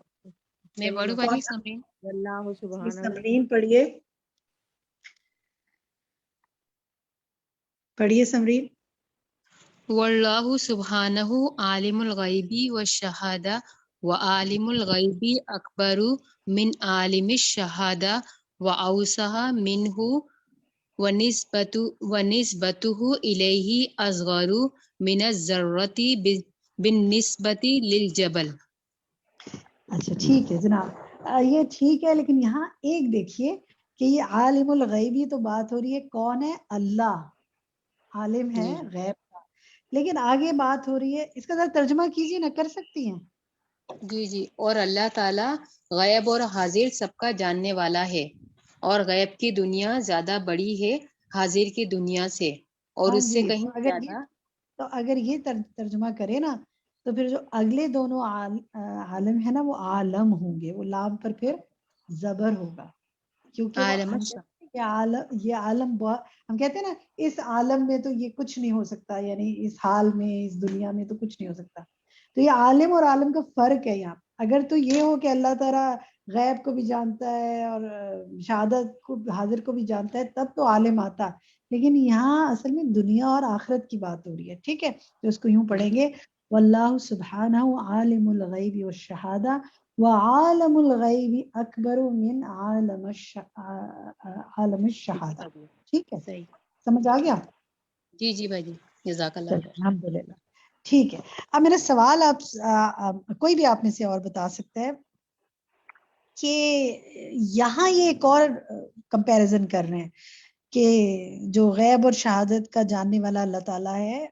Speaker 5: میں پڑھوں باجی سمرین؟
Speaker 4: واللہ سبحانہ.
Speaker 3: سمرین پڑھیے، پڑھیے سمرین.
Speaker 5: واللہ سبحانہ عالم الغیبی والشہادہ وعالم الغیبی اکبر من عالم الشہادہ واوسع منہ ونسبتہ الیہ اصغر من الذرۃ بالنسبۃ للجبل.
Speaker 3: اچھا ٹھیک ہے جناب، یہ ٹھیک ہے، لیکن یہاں ایک دیکھیے کہ یہ عالم الغیبی تو بات ہو رہی ہے کون ہے؟ اللہ عالم ہے غیب کا، لیکن آگے بات ہو رہی ہے، اس کا ذرا ترجمہ کیجیے نا، کر سکتی ہیں؟
Speaker 5: جی اور اللہ تعالیٰ غیب اور حاضر سب کا جاننے والا ہے، اور غیب کی دنیا زیادہ بڑی ہے حاضر کی دنیا سے، اور اس سے کہیں زیادہ.
Speaker 3: تو اگر یہ ترجمہ کرے نا تو پھر جو اگلے دونوں عالم ہے نا وہ عالم ہوں گے، وہ لام پر پھر زبر ہوگا، کیونکہ یہ عالم ہم کہتے ہیں نا اس عالم میں تو یہ کچھ نہیں ہو سکتا، یعنی اس حال میں اس دنیا میں تو کچھ نہیں ہو سکتا. تو یہ عالم اور عالم کا فرق ہے یہاں. اگر تو یہ ہو کہ اللہ تعالیٰ غیب کو بھی جانتا ہے اور شہادت کو حاضر کو بھی جانتا ہے تب تو عالم آتا، لیکن یہاں اصل میں دنیا اور آخرت کی بات ہو رہی ہے. ٹھیک ہے، تو اس کو یوں پڑھیں گے واللہ سبحانہ عالم الغیب والشہادہ وعالم الغیب اکبر من عالم الشہادہ. ٹھیک ہے، سمجھ آ گیا؟
Speaker 5: جی بھائی، جزاک اللہ.
Speaker 3: الحمدللہ. ٹھیک ہے، اب میرا سوال آپ کوئی بھی آپ میں سے اور بتا سکتا ہے کہ یہاں یہ ایک اور کمپیریزن کر رہے ہیں کہ جو غیب اور شہادت کا جاننے والا اللہ تعالیٰ ہے،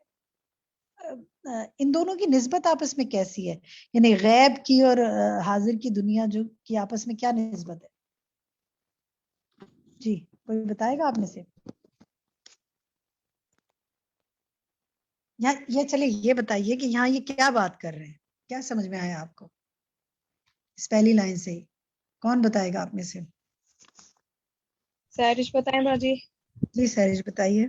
Speaker 3: ان دونوں کی نسبت آپس میں کیسی ہے؟ یعنی غیب کی اور حاضر کی دنیا جو کی آپس میں کیا نسبت ہے؟ جی کوئی بتائے گا آپ میں سے؟ یا چلے یہ بتائیے کہ یہاں یہ کیا بات کر رہے ہیں، کیا سمجھ میں آیا آپ کو اس پہلی لائن سے ہی؟ کون بتائے گا آپ میں سے؟
Speaker 1: سہرش بتائیں باجی.
Speaker 3: جی سہرش بتائیے.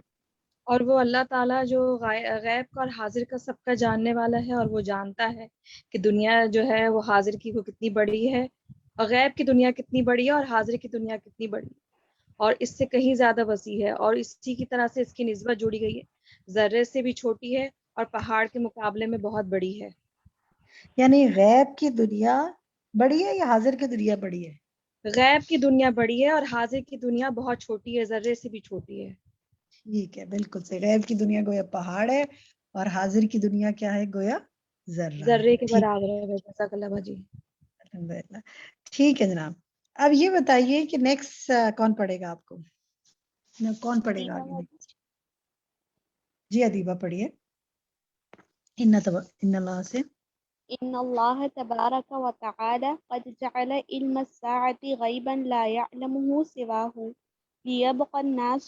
Speaker 1: اور وہ اللہ تعالیٰ جو غیب کا اور حاضر کا سب کا جاننے والا ہے، اور وہ جانتا ہے کہ دنیا جو ہے وہ حاضر کی وہ کتنی بڑی ہے، اور غیب کی دنیا کتنی بڑی ہے، اور حاضر کی دنیا کتنی بڑی ہے، اور اس سے کہیں زیادہ وسیع ہے، اور اسی کی طرح سے اس کی نسبت جوڑی گئی ہے، ذرے سے بھی چھوٹی ہے اور پہاڑ کے مقابلے میں بہت بڑی ہے.
Speaker 3: یعنی غیب کی دنیا بڑی ہے یا حاضر کی دنیا بڑی ہے؟
Speaker 1: غیب کی دنیا بڑی ہے اور حاضر کی دنیا بہت چھوٹی ہے, ذرے سے بھی چھوٹی ہے.
Speaker 3: ٹھیک ہے, بالکل صحیح. غیب کی دنیا گویا پہاڑ ہے اور حاضر کی دنیا کیا ہے, گویا ذرہ
Speaker 1: ذرے
Speaker 3: ہے.
Speaker 1: کے
Speaker 3: ٹھیک,
Speaker 1: برابر ہے. جزاک اللہ باجی.
Speaker 3: الحمدللہ. ٹھیک ہے جناب. اب یہ بتائیے کہ نیکسٹ کون پڑھے گا آپ کو, کون پڑھے گا آگے؟ جی ادیبہ پڑھیے. ان اللہ سے
Speaker 9: إن الله تبارك وتعالى قد جعل علم الساعة غيبا لا يعلمه سواه ليبقى الناس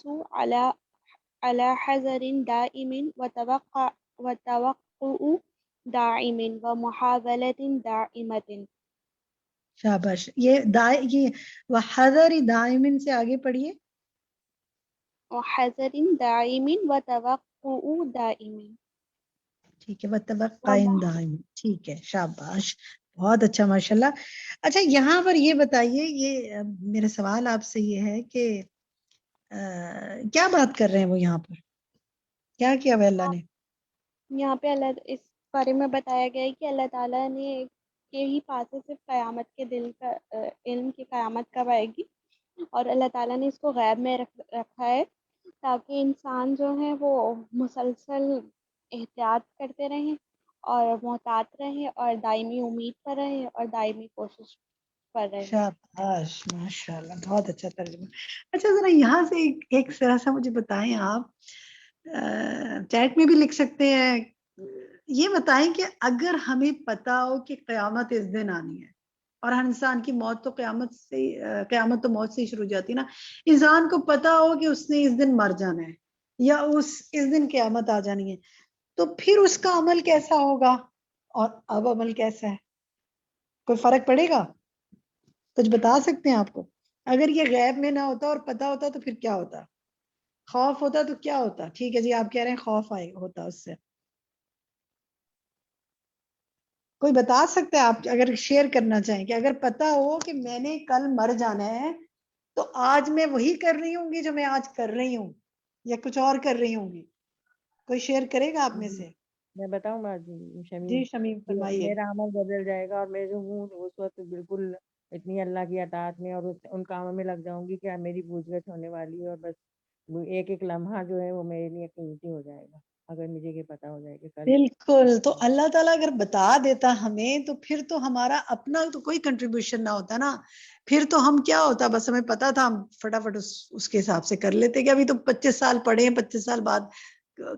Speaker 9: على حذر دائم وتوقع دائم ومحاولة دائمة.
Speaker 3: شاباش. یہ وحذر دائمن سے آگے پڑھیے.
Speaker 9: وحذر دائم وتوقع دائم.
Speaker 3: ٹھیک ہے, وتوقع دائم. ٹھیک ہے, شاباش, بہت اچھا, ماشاءاللہ. اچھا یہاں پر یہ بتائیے, یہ میرا سوال آپ سے یہ ہے کہ کیا بات کر رہے ہیں وہ یہاں پر, کیا کیا ہوا اللہ نے؟
Speaker 9: یہاں پہ اللہ اس بارے میں بتایا گیا ہے کہ اللہ تعالیٰ نے کے ہی پاس ہے صرف قیامت کے دل کا علم کی قیامت کب آئے گی, اور اللہ تعالیٰ نے اس کو غیب میں رکھا ہے تاکہ انسان جو ہے وہ مسلسل احتیاط کرتے رہیں اور محتاط رہیں اور دائمی امید پر رہیں اور دائمی کوشش پر رہیں.
Speaker 3: شاباش, ماشاءاللہ, بہت اچھا ترجمہ. اچھا ذرا یہاں سے ایک ذرا سا مجھے بتائیں, آپ چیٹ میں بھی لکھ سکتے ہیں, یہ بتائیں کہ اگر ہمیں پتا ہو کہ قیامت اس دن آنی ہے, اور ہر انسان کی موت تو قیامت تو موت سے ہی شروع ہو جاتی ہے نا, انسان کو پتا ہو کہ اس نے اس دن مر جانا ہے یا اس دن قیامت آ جانی ہے, تو پھر اس کا عمل کیسا ہوگا اور اب عمل کیسا ہے؟ کوئی فرق پڑے گا؟ کچھ بتا سکتے ہیں آپ کو؟ اگر یہ غیب میں نہ ہوتا اور پتا ہوتا تو پھر کیا ہوتا؟ خوف ہوتا تو کیا ہوتا؟ ٹھیک ہے جی, آپ کہہ رہے ہیں خوف ہوتا اس سے. کوئی بتا سکتا ہے آپ اگر شیئر کرنا چاہیں کہ اگر پتا ہو کہ میں نے کل مر جانا ہے تو آج میں وہی کر رہی ہوں گی جو میں آج کر رہی ہوں یا کچھ اور کر رہی ہوں گی؟ کوئی شیئر کرے گا آپ میں سے؟
Speaker 4: میں بتاؤں باجی شمیم,
Speaker 3: جی شمیم فرمائیے.
Speaker 4: میرا عمل بدل جائے گا اور میں جو ہوں اس وقت بالکل اتنی اللہ کی اطاعت میں اور ان کاموں میں لگ جاؤں گی کہ میری پوچھ گچھ ہونے والی ہے, اور بس ایک ایک لمحہ جو ہے وہ میرے لیے قیمتی ہو جائے گا اگر مجھے یہ پتا ہو جائے کہ کل.
Speaker 3: بالکل, تو اللہ تعالیٰ اگر بتا دیتا ہمیں تو پھر تو ہمارا اپنا تو کوئی کنٹریبیوشن نہ ہوتا نا, پھر تو ہم کیا ہوتا, بس ہمیں پتا تھا ہم فٹافٹ اس کے حساب سے کر لیتے کہ ابھی تو 25 سال پڑے ہیں, 25 سال بعد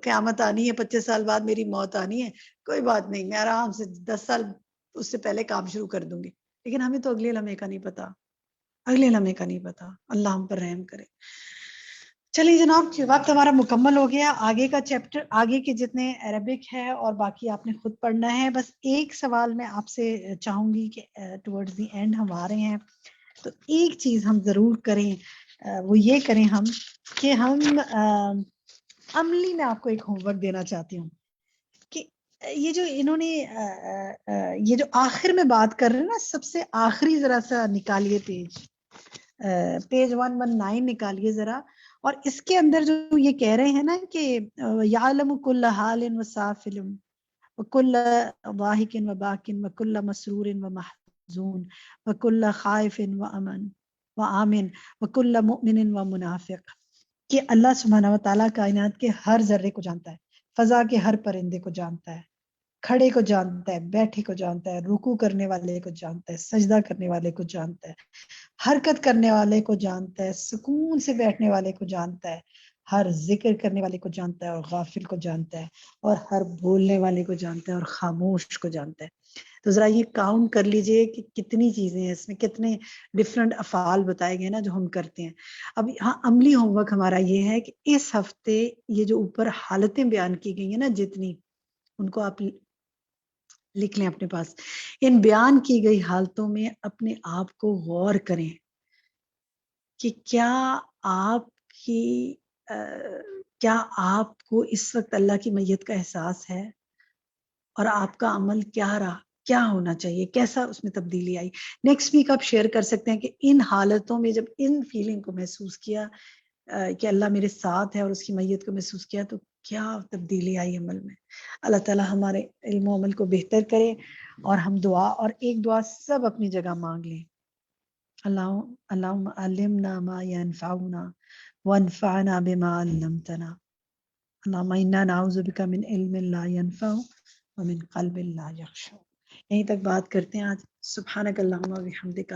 Speaker 3: قیامت آنی ہے, 25 سال بعد میری موت آنی ہے, کوئی بات نہیں, میں آرام سے 10 سال اس سے پہلے کام شروع کر دوں گی. لیکن ہمیں تو اگلے لمحے کا نہیں پتا, اگلے لمحے کا نہیں پتا. اللہ ہم پر رحم کرے. چلیے جناب, وقت ہمارا مکمل ہو گیا. آگے کا چیپٹر, آگے کے جتنے عربک ہے اور باقی آپ نے خود پڑھنا ہے. بس ایک سوال میں آپ سے چاہوں گی کہ ٹورڈز دی اینڈ ہم آ رہے ہیں, تو ایک چیز ہم ضرور کریں, وہ یہ کریں ہم کہ ہم عملی میں آپ کو ایک ہوم ورک دینا چاہتی ہوں کہ یہ جو انہوں نے یہ جو آخر میں بات کر رہے ہیں نا, سب سے آخری ذرا سا نکالیے پیج 119 نکالیے ذرا, اور اس کے اندر جو یہ کہہ رہے ہیں نا کہ یعلم کل حال و سافل وکل ضاحک و باکن وکل مسرور و محزون وکل خائف و امن و آمن وکل مؤمن و منافق, کہ اللہ سبحانہ و تعالیٰ کائنات کے ہر ذرے کو جانتا ہے, فضا کے ہر پرندے کو جانتا ہے, کھڑے کو جانتا ہے, بیٹھے کو جانتا ہے, رکوع کرنے والے کو جانتا ہے, سجدہ کرنے والے کو جانتا ہے, حرکت کرنے والے کو جانتا ہے, سکون سے بیٹھنے والے کو جانتا ہے, ہر ذکر کرنے والے کو جانتا ہے اور غافل کو جانتا ہے, اور ہر بولنے والے کو جانتا ہے اور خاموش کو جانتا ہے. تو ذرا یہ کاؤنٹ کر لیجئے کہ کتنی چیزیں ہیں اس میں, کتنے ڈفرنٹ افعال بتائے گئے نا جو ہم کرتے ہیں. اب ہاں عملی ہوم ورک ہمارا یہ ہے کہ اس ہفتے یہ جو اوپر حالتیں بیان کی گئی ہیں نا جتنی, ان کو آپ لکھ لیں اپنے پاس. ان بیان کی گئی حالتوں میں اپنے آپ کو غور کریں کہ کیا آپ کو اس وقت اللہ کی میت کا احساس ہے, اور آپ کا عمل کیا رہا, کیا ہونا چاہیے, کیسا اس میں تبدیلی آئی. نیکسٹ ویک آپ شیئر کر سکتے ہیں کہ ان حالتوں میں جب ان فیلنگ کو محسوس کیا کہ اللہ میرے ساتھ ہے اور اس کی میت کو محسوس کیا تو کیا تبدیلی آئی عمل میں. اللہ تعالیٰ ہمارے علم و عمل کو بہتر کرے, اور ہم دعا, اور ایک دعا سب اپنی جگہ مانگ لیں. اللهم علمنا ما ينفعنا وانفعنا بما علمتنا اللهم إنا نعوذ بك من علم لا ينفع ومن قلب لا يخشع. یہیں تک بات کرتے ہیں آج. سبحانک اللہم وبحمدک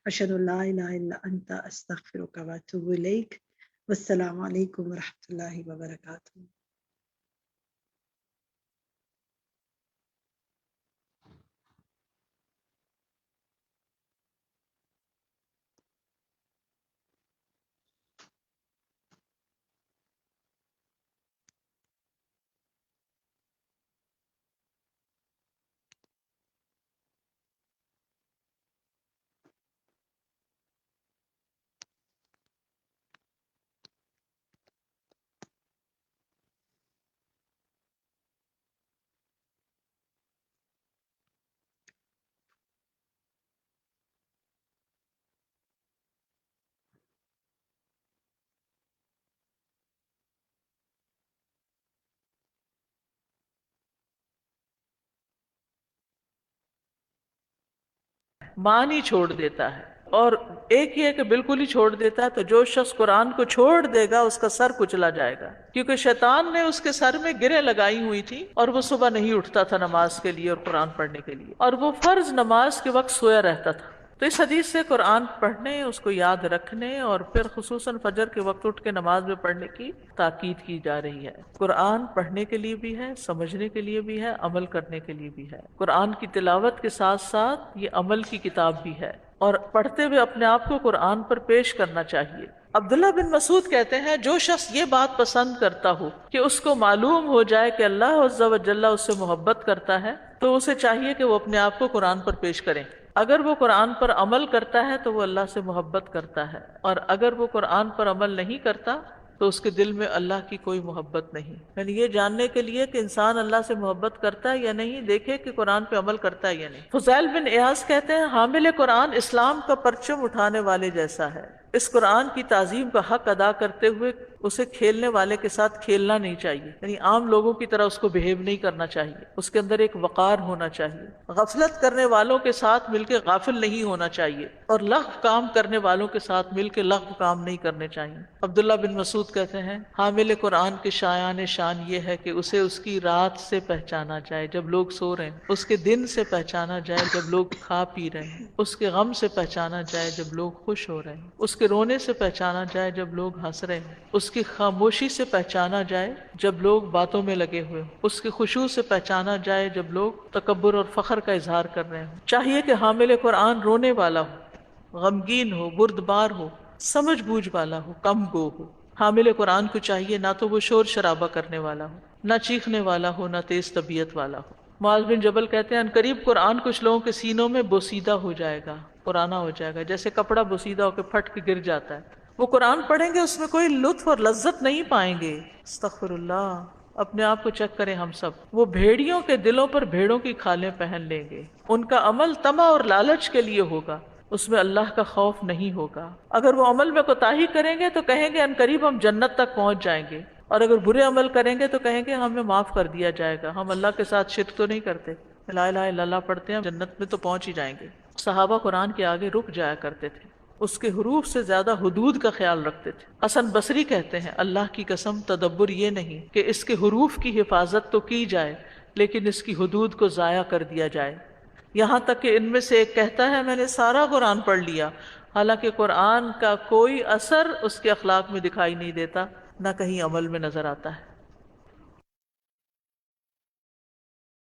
Speaker 3: اشہد ان لا الہ الا انت استغفرک واتوب الیک. والسلام علیکم ورحمۃ اللہ وبرکاتہ.
Speaker 6: مان ہی چھوڑ دیتا ہے، اور ایک ہی ہے کہ بالکل ہی چھوڑ دیتا ہے. تو جو شخص قرآن کو چھوڑ دے گا اس کا سر کچلا جائے گا، کیونکہ شیطان نے اس کے سر میں گریں لگائی ہوئی تھی اور وہ صبح نہیں اٹھتا تھا نماز کے لیے اور قرآن پڑھنے کے لیے، اور وہ فرض نماز کے وقت سویا رہتا تھا. تو اس حدیث سے قرآن پڑھنے، اس کو یاد رکھنے اور پھر خصوصاً فجر کے وقت اٹھ کے نماز میں پڑھنے کی تاکید کی جا رہی ہے. قرآن پڑھنے کے لیے بھی ہے، سمجھنے کے لیے بھی ہے، عمل کرنے کے لیے بھی ہے. قرآن کی تلاوت کے ساتھ ساتھ یہ عمل کی کتاب بھی ہے، اور پڑھتے ہوئے اپنے آپ کو قرآن پر پیش کرنا چاہیے. عبداللہ بن مسعود کہتے ہیں جو شخص یہ بات پسند کرتا ہو کہ اس کو معلوم ہو جائے کہ اللہ عز و جل اس سے محبت کرتا ہے، تو اسے چاہیے کہ وہ اپنے آپ کو قرآن پر پیش کریں. اگر وہ قرآن پر عمل کرتا ہے تو وہ اللہ سے محبت کرتا ہے، اور اگر وہ قرآن پر عمل نہیں کرتا تو اس کے دل میں اللہ کی کوئی محبت نہیں. یعنی یہ جاننے کے لیے کہ انسان اللہ سے محبت کرتا ہے یا نہیں، دیکھے کہ قرآن پہ عمل کرتا ہے یا نہیں. فضیل بن ایاز کہتے ہیں حامل قرآن اسلام کا پرچم اٹھانے والے جیسا ہے. اس قرآن کی تعظیم کا حق ادا کرتے ہوئے اسے کھیلنے والے کے ساتھ کھیلنا نہیں چاہیے، یعنی عام لوگوں کی طرح اس کو بہیو نہیں کرنا چاہیے. اس کے اندر ایک وقار ہونا چاہیے. غفلت کرنے والوں کے ساتھ مل کے غافل نہیں ہونا چاہیے، اور لغو کام کرنے والوں کے ساتھ مل کے لغو کام نہیں کرنے چاہیے. عبداللہ بن مسعود کہتے ہیں حامل قرآن کے شایان شان یہ ہے کہ اسے اس کی رات سے پہچانا جائے جب لوگ سو رہے ہیں، اس کے دن سے پہچانا جائے جب لوگ کھا پی رہے ہیں، اس کے غم سے پہچانا جائے جب لوگ خوش ہو رہے ہیں، اس کے رونے سے پہچانا جائے جب لوگ ہنس رہے ہیں، اس کی خاموشی سے پہچانا جائے جب لوگ باتوں میں لگے ہوئے ہوں، اس کی خشوع سے پہچانا جائے جب لوگ تکبر اور فخر کا اظہار کر رہے ہوں. چاہیے کہ حامل قرآن رونے والا ہو، غمگین ہو، بردبار ہو، سمجھ بوجھ والا ہو، کم گو ہو. حامل قرآن کو چاہیے نہ تو وہ شور شرابہ کرنے والا ہو، نہ چیخنے والا ہو، نہ تیز طبیعت والا ہو. معاذ بن جبل کہتے ہیں قریب قرآن کچھ لوگوں کے سینوں میں بوسیدہ ہو جائے گا، پرانا ہو جائے گا، جیسے کپڑا بوسیدہ ہو کے پھٹ کے گر جاتا ہے. وہ قرآن پڑھیں گے، اس میں کوئی لطف اور لذت نہیں پائیں گے. استغفر اللہ. اپنے آپ کو چیک کریں ہم سب. وہ بھیڑیوں کے دلوں پر بھیڑوں کی کھالیں پہن لیں گے. ان کا عمل طمع اور لالچ کے لیے ہوگا، اس میں اللہ کا خوف نہیں ہوگا. اگر وہ عمل میں کوتاہی کریں گے تو کہیں گے عنقریب ہم جنت تک پہنچ جائیں گے، اور اگر برے عمل کریں گے تو کہیں گے ہمیں معاف کر دیا جائے گا، ہم اللہ کے ساتھ شرک تو نہیں کرتے، لا الہ الا اللہ پڑھتے ہیں، جنت میں تو پہنچ ہی جائیں گے. صحابہ قرآن کے آگے رک جایا کرتے تھے، اس کے حروف سے زیادہ حدود کا خیال رکھتے تھے. حسن بصری کہتے ہیں اللہ کی قسم تدبر یہ نہیں کہ اس کے حروف کی حفاظت تو کی جائے لیکن اس کی حدود کو ضائع کر دیا جائے. یہاں تک کہ ان میں سے ایک کہتا ہے میں نے سارا قرآن پڑھ لیا، حالانکہ قرآن کا کوئی اثر اس کے اخلاق میں دکھائی نہیں دیتا، نہ کہیں عمل میں نظر آتا ہے.